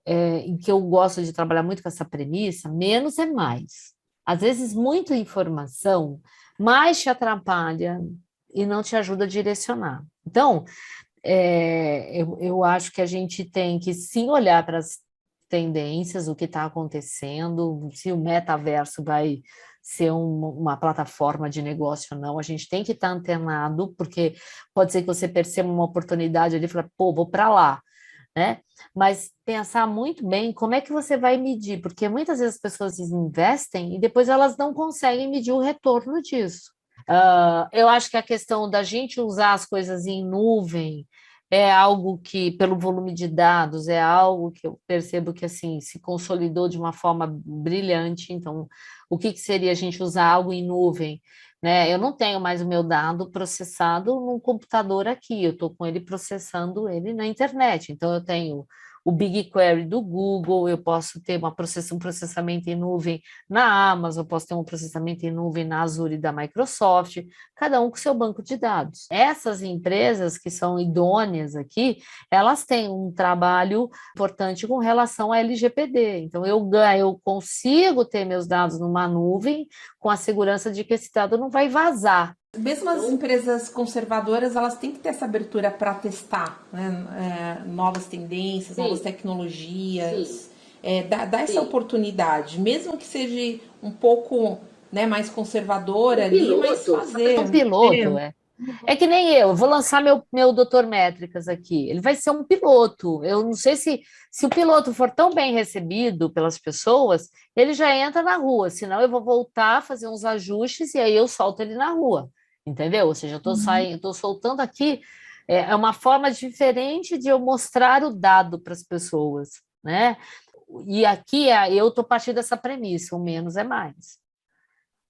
Speaker 3: em que eu gosto de trabalhar muito com essa premissa, menos é mais. Às vezes, muita informação mais te atrapalha e não te ajuda a direcionar. Então, eu acho que a gente tem que sim olhar para as tendências, o que está acontecendo, se o metaverso vai ser uma plataforma de negócio ou não, a gente tem que estar antenado, porque pode ser que você perceba uma oportunidade ali e fale, pô, vou para lá, né? Mas pensar muito bem como é que você vai medir, porque muitas vezes as pessoas investem e depois elas não conseguem medir o retorno disso. Eu acho que a questão da gente usar as coisas em nuvem é algo que, pelo volume de dados, é algo que eu percebo que assim se consolidou de uma forma brilhante. Então, o que seria a gente usar algo em nuvem? Né? Eu não tenho mais o meu dado processado num computador aqui, eu estou com ele processando ele na internet. Então, eu tenho o BigQuery do Google, eu posso ter um processamento em nuvem na Amazon, eu posso ter um processamento em nuvem na Azure da Microsoft, cada um com seu banco de dados. Essas empresas que são idôneas aqui, elas têm um trabalho importante com relação à LGPD. Então, eu consigo ter meus dados numa nuvem com a segurança de que esse dado não vai vazar.
Speaker 1: Mesmo as empresas conservadoras, elas têm que ter essa abertura para testar, né? Novas tendências,
Speaker 2: Sim.
Speaker 1: novas tecnologias.
Speaker 2: Sim.
Speaker 1: Dá essa
Speaker 2: Sim.
Speaker 1: oportunidade, mesmo que seja um pouco, né, mais conservadora ali,
Speaker 2: piloto.
Speaker 1: mas fazer.
Speaker 3: Um piloto, É que nem eu vou lançar meu Doutor Métricas aqui. Ele vai ser um piloto. Eu não sei se o piloto for tão bem recebido pelas pessoas, ele já entra na rua. Senão eu vou voltar a fazer uns ajustes e aí eu solto ele na rua. Entendeu? Ou seja, eu estou soltando aqui. É uma forma diferente de eu mostrar o dado para as pessoas, né? E aqui eu estou partindo dessa premissa: o menos é mais.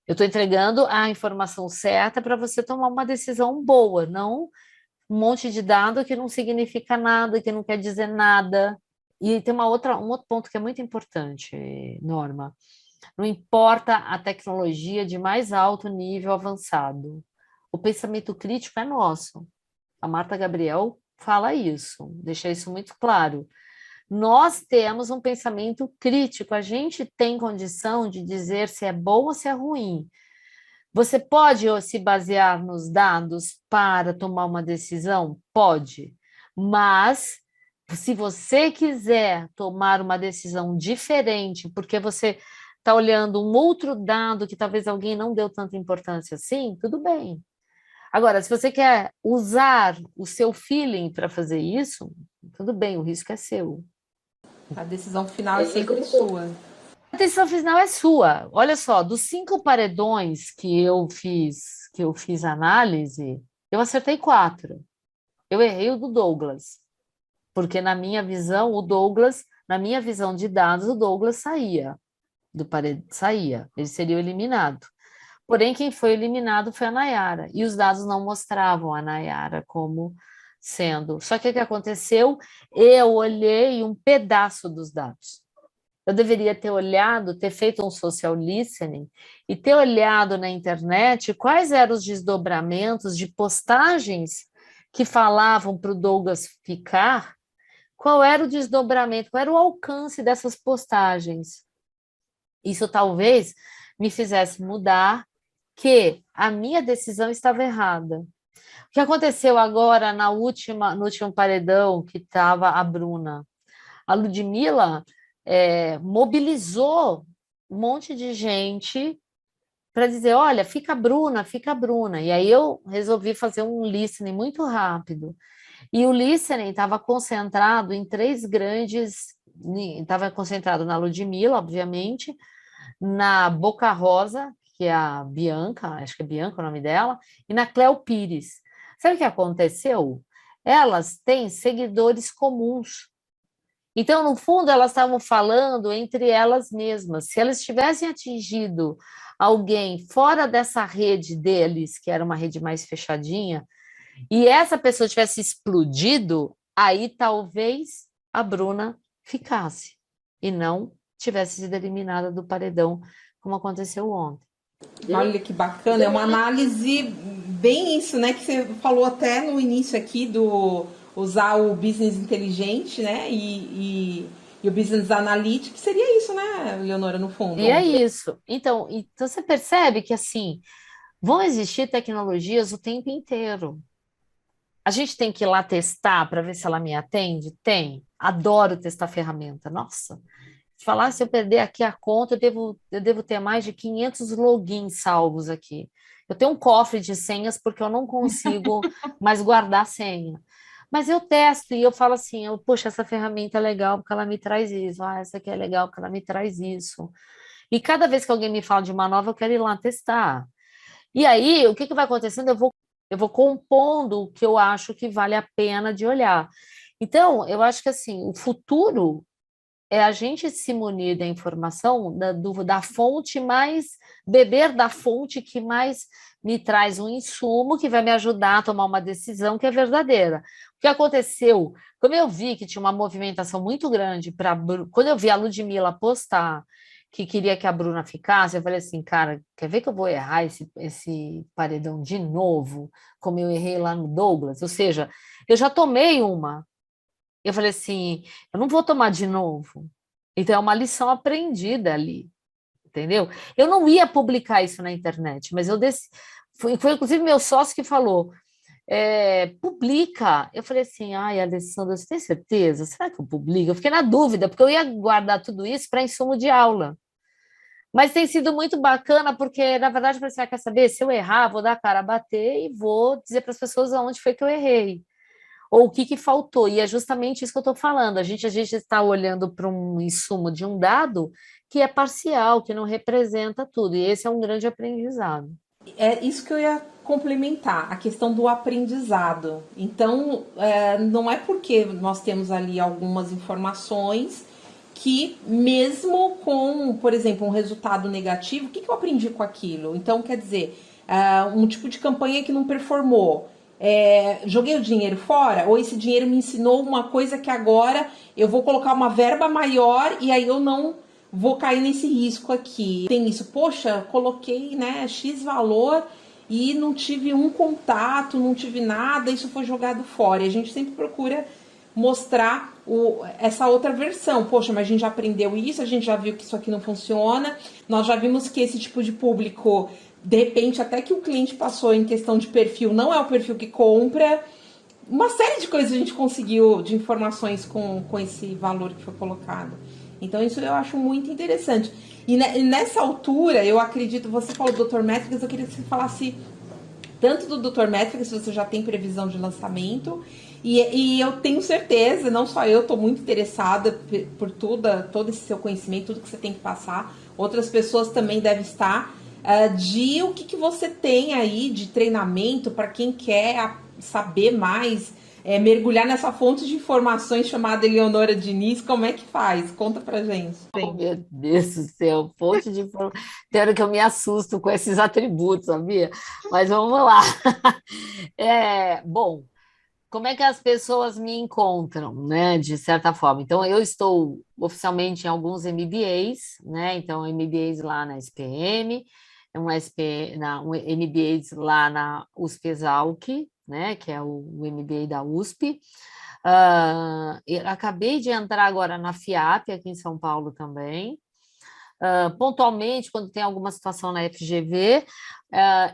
Speaker 3: Eu estou entregando a informação certa para você tomar uma decisão boa, não um monte de dado que não significa nada, que não quer dizer nada. E tem um outro ponto que é muito importante, Norma. Não importa a tecnologia de mais alto nível avançado. O pensamento crítico é nosso. A Marta Gabriel fala isso, deixa isso muito claro. Nós temos um pensamento crítico, a gente tem condição de dizer se é bom ou se é ruim. Você pode se basear nos dados para tomar uma decisão? Pode, mas se você quiser tomar uma decisão diferente, porque você está olhando um outro dado que talvez alguém não deu tanta importância assim, tudo bem. Agora, se você quer usar o seu feeling para fazer isso, tudo bem, o risco é seu.
Speaker 1: A decisão final é sempre sua.
Speaker 3: A decisão final é sua. Olha só, dos 5 paredões que eu fiz análise, eu acertei 4. Eu errei o do Douglas, porque na minha visão, na minha visão de dados, o Douglas saía saía, ele seria eliminado. Porém, quem foi eliminado foi a Nayara, e os dados não mostravam a Nayara como sendo. Só que o que aconteceu? Eu olhei um pedaço dos dados. Eu deveria ter olhado, ter feito um social listening e ter olhado na internet quais eram os desdobramentos de postagens que falavam para o Douglas ficar, qual era o desdobramento, qual era o alcance dessas postagens. Isso talvez me fizesse mudar que a minha decisão estava errada. O que aconteceu agora no último paredão que estava a Bruna? A Ludmilla mobilizou um monte de gente para dizer, olha, fica a Bruna. E aí eu resolvi fazer um listening muito rápido. E o listening estava concentrado em 3 grandes... Estava concentrado na Ludmilla, obviamente, na Boca Rosa, que é a Bianca, acho que é Bianca o nome dela, e na Cléo Pires. Sabe o que aconteceu? Elas têm seguidores comuns. Então, no fundo, elas estavam falando entre elas mesmas. Se elas tivessem atingido alguém fora dessa rede deles, que era uma rede mais fechadinha, e essa pessoa tivesse explodido, aí talvez a Bruna ficasse e não tivesse sido eliminada do paredão, como aconteceu ontem.
Speaker 1: Olha que bacana, é uma análise bem isso, né, que você falou até no início aqui do usar o business inteligente, né, e o business analytics, seria isso, né? né, Leonora, no fundo?
Speaker 3: E é isso. Então você percebe que assim vão existir tecnologias o tempo inteiro. A gente tem que ir lá testar para ver se ela me atende? Tem. Adoro testar ferramenta. Nossa, te falar, se eu perder aqui a conta, eu devo ter mais de 500 logins salvos aqui. Eu tenho um cofre de senhas porque eu não consigo mais guardar senha. Mas eu testo e eu falo assim, poxa, essa ferramenta é legal porque ela me traz isso. Ah, essa aqui é legal porque ela me traz isso. E cada vez que alguém me fala de uma nova, eu quero ir lá testar. E aí, o que vai acontecendo? Eu vou compondo o que eu acho que vale a pena de olhar. Então, eu acho que assim, o futuro é a gente se munir da informação da fonte mais, beber da fonte que mais me traz um insumo que vai me ajudar a tomar uma decisão que é verdadeira. O que aconteceu? Como eu vi que tinha uma movimentação muito grande quando eu vi a Ludmilla postar que queria que a Bruna ficasse, eu falei assim, cara, quer ver que eu vou errar esse paredão de novo, como eu errei lá no Douglas? Ou seja, eu já tomei uma. Eu falei assim, eu não vou tomar de novo. Então, é uma lição aprendida ali, entendeu? Eu não ia publicar isso na internet, mas eu desci. Foi inclusive meu sócio que falou, publica. Eu falei assim, ai, Alessandra, você tem certeza? Será que eu publico? Eu fiquei na dúvida, porque eu ia guardar tudo isso para insumo de aula. Mas tem sido muito bacana, porque, na verdade, você quer saber? Se eu errar, vou dar a cara a bater e vou dizer para as pessoas aonde foi que eu errei ou o que faltou. E é justamente isso que eu estou falando. A gente está olhando para um insumo de um dado que é parcial, que não representa tudo. E esse é um grande aprendizado.
Speaker 1: É isso que eu ia complementar, a questão do aprendizado. Então, não é porque nós temos ali algumas informações que, mesmo com, por exemplo, um resultado negativo, o que eu aprendi com aquilo? Então, quer dizer, um tipo de campanha que não performou. Joguei o dinheiro fora, ou esse dinheiro me ensinou uma coisa que agora eu vou colocar uma verba maior e aí eu não vou cair nesse risco aqui. Tem isso, poxa, coloquei, né, X valor e não tive um contato, não tive nada, isso foi jogado fora. E a gente sempre procura mostrar essa outra versão. Poxa, mas a gente já aprendeu isso, a gente já viu que isso aqui não funciona, nós já vimos que esse tipo de público, de repente, até que o cliente passou em questão de perfil, não é o perfil que compra. Uma série de coisas a gente conseguiu de informações com esse valor que foi colocado. Então, isso eu acho muito interessante. E nessa altura, eu acredito, você falou do Dr. Métricas, eu queria que você falasse tanto do Dr. Métricas, se você já tem previsão de lançamento, e eu tenho certeza, não só eu estou muito interessada por todo esse seu conhecimento, tudo que você tem que passar, outras pessoas também devem estar, de o que você tem aí de treinamento para quem quer saber mais, mergulhar nessa fonte de informações chamada Eleonora Diniz, como é que faz? Conta pra gente.
Speaker 3: Oh, meu Deus do céu, fonte de informação. Tem hora que eu me assusto com esses atributos, sabia? Mas vamos lá. Bom, como é que as pessoas me encontram, né, de certa forma? Então, eu estou oficialmente em alguns MBAs, né? Então, MBAs lá na SPM, um MBAs lá na USP Exalc, né, que é o MBA da USP. Eu acabei de entrar agora na FIAP, aqui em São Paulo também. Pontualmente, quando tem alguma situação na FGV,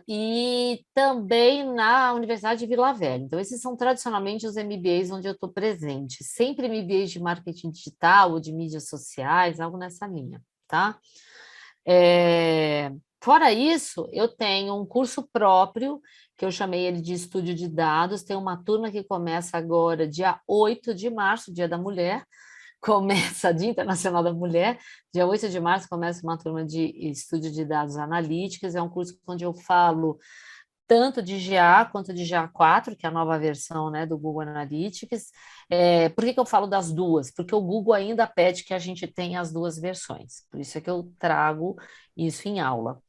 Speaker 3: e também na Universidade de Vila Velha. Então, esses são tradicionalmente os MBAs onde eu estou presente. Sempre MBAs de marketing digital ou de mídias sociais, algo nessa linha, tá? Fora isso, eu tenho um curso próprio, que eu chamei ele de Estúdio de Dados. Tem uma turma que começa agora, dia 8 de março, Dia da Mulher, começa Dia Internacional da Mulher, dia 8 de março começa uma turma de Estúdio de Dados Analíticos. É um curso onde eu falo tanto de GA quanto de GA4, que é a nova versão, né, do Google Analytics. Por que eu falo das duas? Porque o Google ainda pede que a gente tenha as duas versões, por isso é que eu trago isso em aula.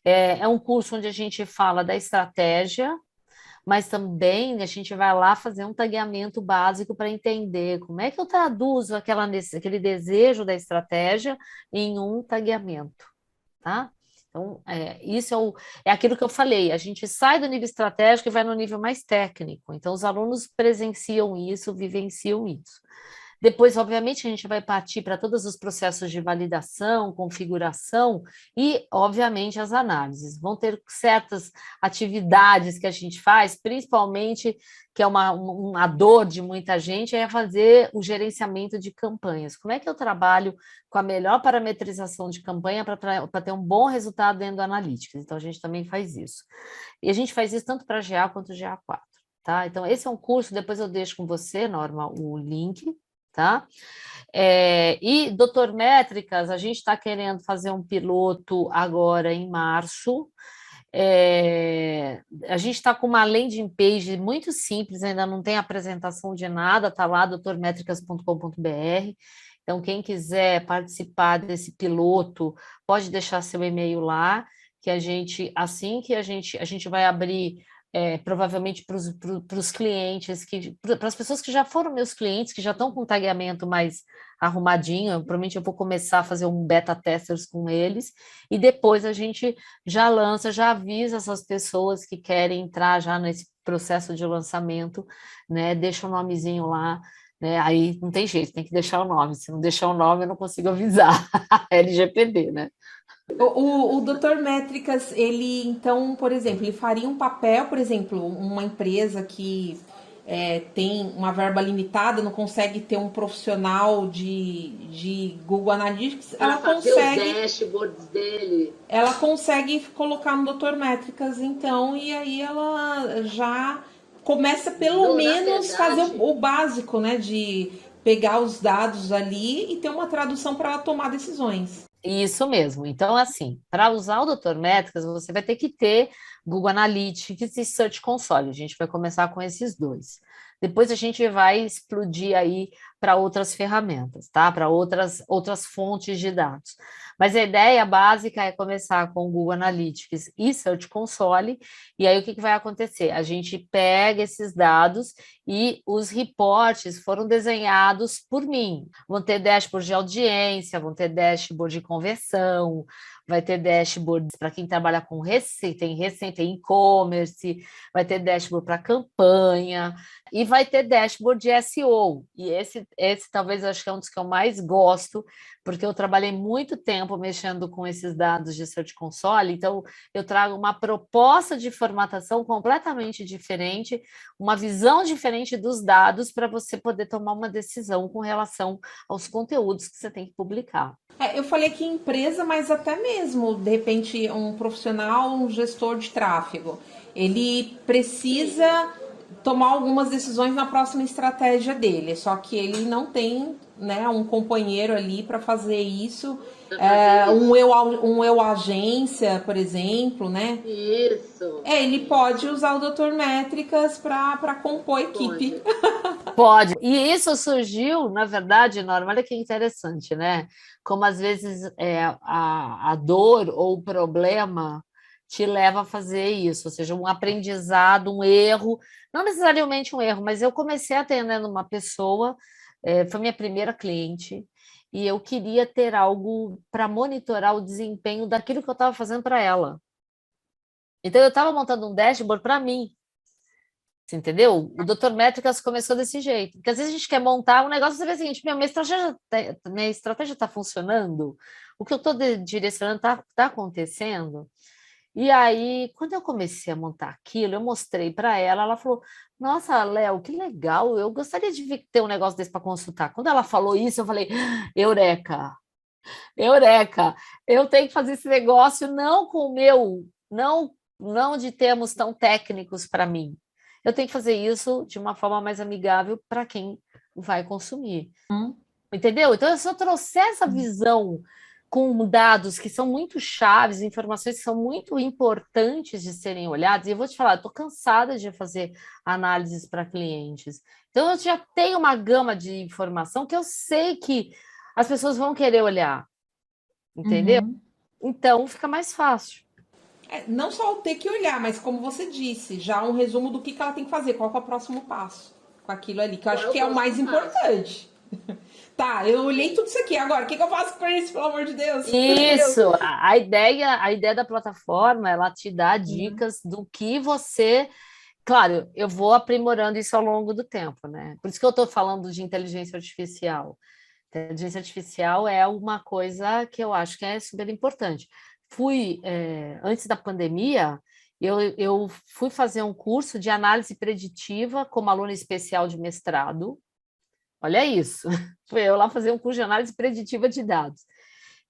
Speaker 3: É um curso onde a gente fala da estratégia, mas também a gente vai lá fazer um tagueamento básico para entender como é que eu traduzo aquele desejo da estratégia em um tagueamento, tá? Então, isso é aquilo que eu falei, a gente sai do nível estratégico e vai no nível mais técnico. Então, os alunos presenciam isso, vivenciam isso. Depois, obviamente, a gente vai partir para todos os processos de validação, configuração e, obviamente, as análises. Vão ter certas atividades que a gente faz, principalmente, que é uma dor de muita gente, é fazer o gerenciamento de campanhas. Como é que eu trabalho com a melhor parametrização de campanha para ter um bom resultado dentro do Analytics? Então, a gente também faz isso. E a gente faz isso tanto para GA quanto GA4. Tá? Então, esse é um curso, depois eu deixo com você, Norma, o link, tá? E Doutor Métricas, a gente está querendo fazer um piloto agora em março. A gente está com uma landing page muito simples, ainda não tem apresentação de nada, está lá, doutormétricas.com.br. Então, quem quiser participar desse piloto, pode deixar seu e-mail lá, que assim que a gente vai abrir provavelmente para os clientes, para as pessoas que já foram meus clientes, que já estão com tagueamento mais arrumadinho, provavelmente eu vou começar a fazer um beta testers com eles, e depois a gente já lança, já avisa essas pessoas que querem entrar já nesse processo de lançamento, né? Deixa o nomezinho lá, né? Aí não tem jeito, tem que deixar o nome, se não deixar o nome eu não consigo avisar, LGPD, né?
Speaker 1: O Doutor Métricas, ele, então, por exemplo, ele faria um papel, por exemplo, uma empresa que tem uma verba limitada, não consegue ter um profissional de Google Analytics, ela consegue
Speaker 2: os dashboards dele.
Speaker 1: Ela consegue colocar no Doutor Métricas, então, e aí ela já começa pelo menos fazer o básico, né, de pegar os dados ali e ter uma tradução para ela tomar decisões.
Speaker 3: Isso mesmo. Então, assim, para usar o Doutor Métricas, você vai ter que ter Google Analytics e Search Console. A gente vai começar com esses dois. Depois a gente vai explodir aí para outras ferramentas, tá? Para outras fontes de dados. Mas a ideia básica é começar com o Google Analytics e Search Console, e aí o que vai acontecer? A gente pega esses dados e os reportes foram desenhados por mim. Vão ter dashboard de audiência, vão ter dashboard de conversão, vai ter dashboard para quem trabalha com receita, em e-commerce, vai ter dashboard para campanha, e vai ter dashboard de SEO. E esse talvez eu acho que é um dos que eu mais gosto, porque eu trabalhei muito tempo mexendo com esses dados de Search Console, então eu trago uma proposta de formatação completamente diferente, uma visão diferente dos dados para você poder tomar uma decisão com relação aos conteúdos que você tem que publicar.
Speaker 1: Eu falei que empresa, mas até mesmo, de repente, um profissional, um gestor de tráfego, ele precisa tomar algumas decisões na próxima estratégia dele, só que ele não tem, né, um companheiro ali para fazer isso, um eu agência, por exemplo, né?
Speaker 2: Isso.
Speaker 1: Ele pode usar o Doutor Métricas para compor a equipe.
Speaker 3: Pode. E isso surgiu, na verdade, Norma, olha que interessante, né? Como às vezes a dor ou o problema te leva a fazer isso, ou seja, um aprendizado, um erro, não necessariamente um erro, mas eu comecei atendendo uma pessoa, foi minha primeira cliente, e eu queria ter algo para monitorar o desempenho daquilo que eu estava fazendo para ela. Então, eu estava montando um dashboard para mim. Você entendeu? O Doutor Métricas começou desse jeito. Porque às vezes a gente quer montar um negócio e você vê o seguinte, minha estratégia está funcionando, o que eu estou direcionando está acontecendo. E aí, quando eu comecei a montar aquilo, eu mostrei para ela, ela falou, nossa, Léo, que legal, eu gostaria de ter um negócio desse para consultar. Quando ela falou isso, eu falei, eureka, eu tenho que fazer esse negócio não com o meu, não de termos tão técnicos para mim. Eu tenho que fazer isso de uma forma mais amigável para quem vai consumir. Entendeu? Então, eu só trouxe essa visão com dados que são muito chaves, informações que são muito importantes de serem olhadas. E eu vou te falar, estou cansada de fazer análises para clientes. Então, eu já tenho uma gama de informação que eu sei que as pessoas vão querer olhar. Entendeu? Então, fica mais fácil.
Speaker 1: Não só ter que olhar, mas como você disse, já um resumo do que ela tem que fazer, qual é o próximo passo com aquilo ali, que eu acho que é o mais importante. Tá, eu olhei tudo isso aqui, agora, o que eu faço com isso, pelo amor de Deus?
Speaker 3: Isso, a ideia da plataforma, ela te dá dicas do que você Claro, eu vou aprimorando isso ao longo do tempo, né? Por isso que eu estou falando de inteligência artificial. Inteligência artificial é uma coisa que eu acho que é super importante. Antes da pandemia, eu fui fazer um curso de análise preditiva como aluna especial de mestrado. Olha isso, fui eu lá fazer um curso de análise preditiva de dados.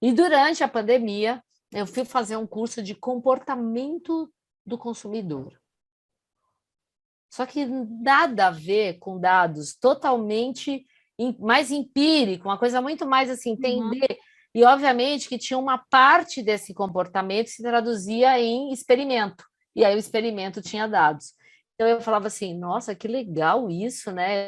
Speaker 3: E durante a pandemia, eu fui fazer um curso de comportamento do consumidor. Só que nada a ver com dados totalmente mais empírico, uma coisa muito mais assim, entender. E, obviamente, que tinha uma parte desse comportamento que se traduzia em experimento. E aí o experimento tinha dados. Então eu falava assim, nossa, que legal isso, né?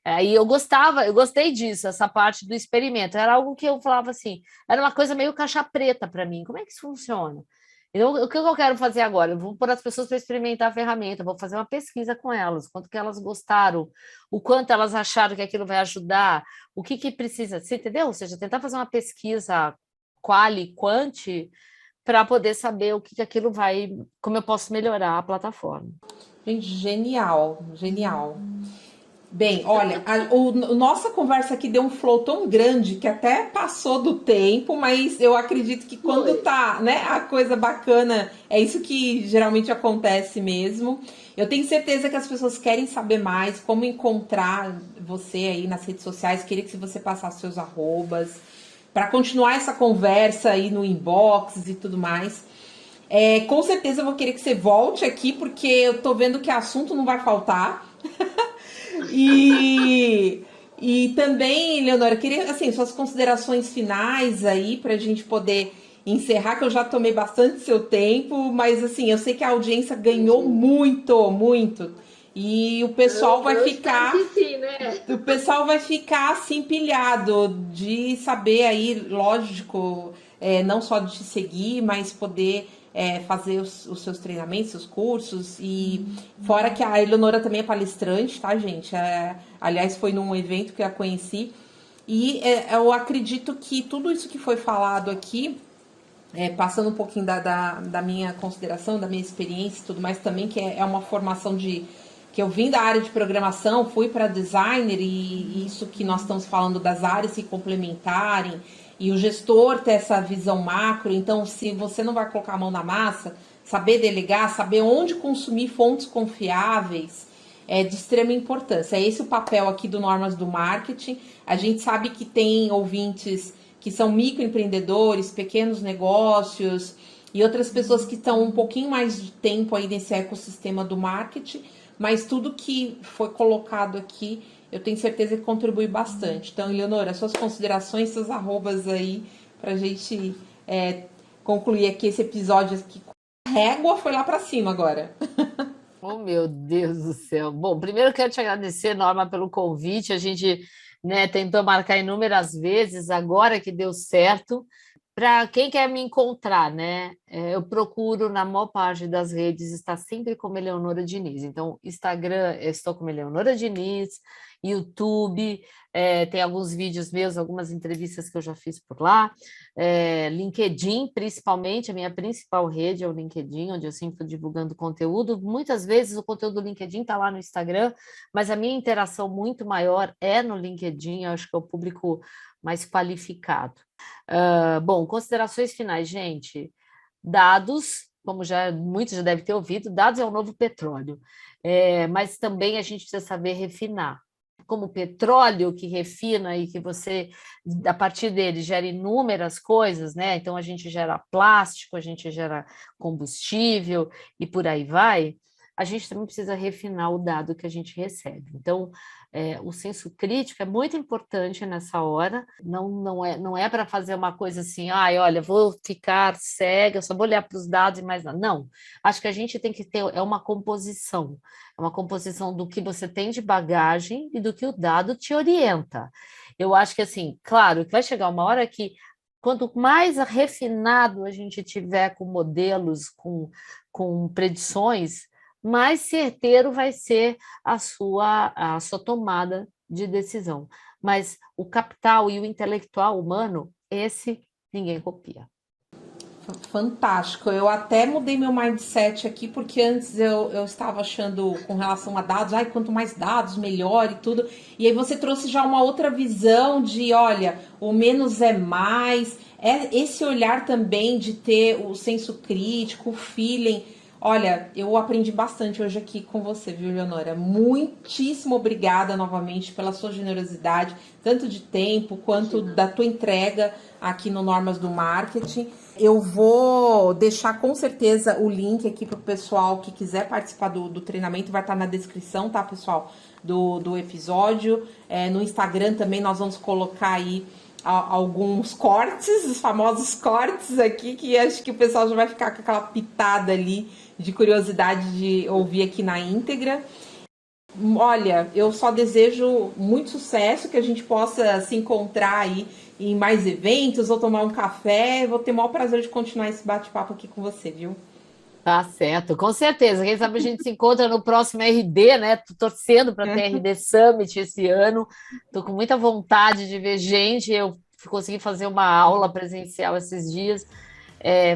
Speaker 3: Aí eu gostei disso, essa parte do experimento. Era algo que eu falava assim, era uma coisa meio caixa preta para mim. Como é que isso funciona? Então, o que eu quero fazer agora? Eu vou pôr as pessoas para experimentar a ferramenta, vou fazer uma pesquisa com elas, quanto que elas gostaram, o quanto elas acharam que aquilo vai ajudar, o que precisa, você entendeu? Ou seja, tentar fazer uma pesquisa quali, quanti, para poder saber o que aquilo vai, como eu posso melhorar a plataforma.
Speaker 1: Gente, genial, genial. Bem, olha, nossa conversa aqui deu um flow tão grande que até passou do tempo, mas eu acredito que quando tá, né, a coisa bacana, é isso que geralmente acontece mesmo. Eu tenho certeza que as pessoas querem saber mais como encontrar você aí nas redes sociais. Queria que você passasse seus arrobas para continuar essa conversa aí no inbox e tudo mais. Com certeza eu vou querer que você volte aqui, porque eu tô vendo que assunto não vai faltar. E também, Leonora, eu queria, assim, suas considerações finais aí para a gente poder encerrar, que eu já tomei bastante seu tempo, mas assim, eu sei que a audiência ganhou muito, muito. E o pessoal vai ficar.
Speaker 2: Sim, né?
Speaker 1: O pessoal vai ficar assim pilhado de saber aí, lógico, não só de te seguir, mas poder fazer os seus treinamentos, seus cursos. E fora que a Eleonora também é palestrante, tá, gente? Aliás, foi num evento que eu a conheci. E eu acredito que tudo isso que foi falado aqui, passando um pouquinho da minha consideração, da minha experiência e tudo mais também, que é uma formação que eu vim da área de programação, fui para designer, e isso que nós estamos falando das áreas se complementarem, e o gestor ter essa visão macro. Então, se você não vai colocar a mão na massa, saber delegar, saber onde consumir fontes confiáveis, é de extrema importância. É esse o papel aqui do Normas do Marketing. A gente sabe que tem ouvintes que são microempreendedores, pequenos negócios e outras pessoas que estão um pouquinho mais de tempo aí nesse ecossistema do marketing, mas tudo que foi colocado aqui, eu tenho certeza que contribui bastante. Então, Eleonora, suas considerações, seus arrobas aí, para a gente concluir aqui esse episódio aqui. A régua foi lá para cima agora.
Speaker 3: Oh, meu Deus do céu. Bom, primeiro eu quero te agradecer, Norma, pelo convite. A gente, né, tentou marcar inúmeras vezes, agora que deu certo. Para quem quer me encontrar, né? Eu procuro, na maior parte das redes, estar sempre como Eleonora Diniz. Então, Instagram, eu estou como Eleonora Diniz, YouTube, tem alguns vídeos meus, algumas entrevistas que eu já fiz por lá, LinkedIn, principalmente, a minha principal rede é o LinkedIn, onde eu sempre estou divulgando conteúdo. Muitas vezes o conteúdo do LinkedIn está lá no Instagram, mas a minha interação muito maior é no LinkedIn, eu acho que é o público mais qualificado. Bom, considerações finais, gente. Dados, como muitos já devem ter ouvido, dados é o novo petróleo, mas também a gente precisa saber refinar. Como o petróleo que refina e que você, a partir dele, gera inúmeras coisas, né? Então a gente gera plástico, a gente gera combustível e por aí vai. A gente também precisa refinar o dado que a gente recebe. Então, o senso crítico é muito importante nessa hora, não é para fazer uma coisa assim, olha, vou ficar cega, só vou olhar para os dados e mais nada. Não, acho que a gente tem que ter, é uma composição do que você tem de bagagem e do que o dado te orienta. Eu acho que, assim, claro, que vai chegar uma hora que quanto mais refinado a gente tiver com modelos, com predições, mais certeiro vai ser a sua tomada de decisão. Mas o capital e o intelectual humano, esse ninguém copia.
Speaker 1: Fantástico. Eu até mudei meu mindset aqui, porque antes eu estava achando com relação a dados, ai, quanto mais dados, melhor e tudo. E aí você trouxe já uma outra visão de, olha, o menos é mais. É esse olhar também de ter o senso crítico, o feeling. Olha, eu aprendi bastante hoje aqui com você, viu, Leonora? Muitíssimo obrigada novamente pela sua generosidade, tanto de tempo quanto da tua entrega aqui no Normas do Marketing. Eu vou deixar com certeza o link aqui para o pessoal que quiser participar do treinamento, vai estar na descrição, tá, pessoal, do episódio. No Instagram também nós vamos colocar aí alguns cortes, os famosos cortes aqui, que acho que o pessoal já vai ficar com aquela pitada ali de curiosidade de ouvir aqui na íntegra. Olha, eu só desejo muito sucesso, que a gente possa se encontrar aí em mais eventos ou tomar um café. Vou ter o maior prazer de continuar esse bate-papo aqui com você, viu?
Speaker 3: Tá certo, com certeza. Quem sabe a gente se encontra no próximo RD, né? Tô torcendo para ter RD Summit esse ano. Tô com muita vontade de ver gente. Eu consegui fazer uma aula presencial esses dias.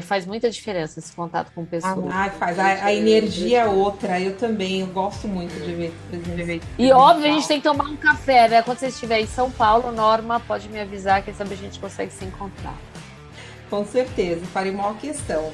Speaker 3: Faz muita diferença esse contato com pessoas.
Speaker 1: Faz. A energia é outra. Eu também, eu gosto muito de ver presencial.
Speaker 3: E óbvio, a gente tem que tomar um café, né? Quando você estiver em São Paulo, Norma, pode me avisar, quem sabe a gente consegue se encontrar.
Speaker 1: Com certeza, farei maior questão.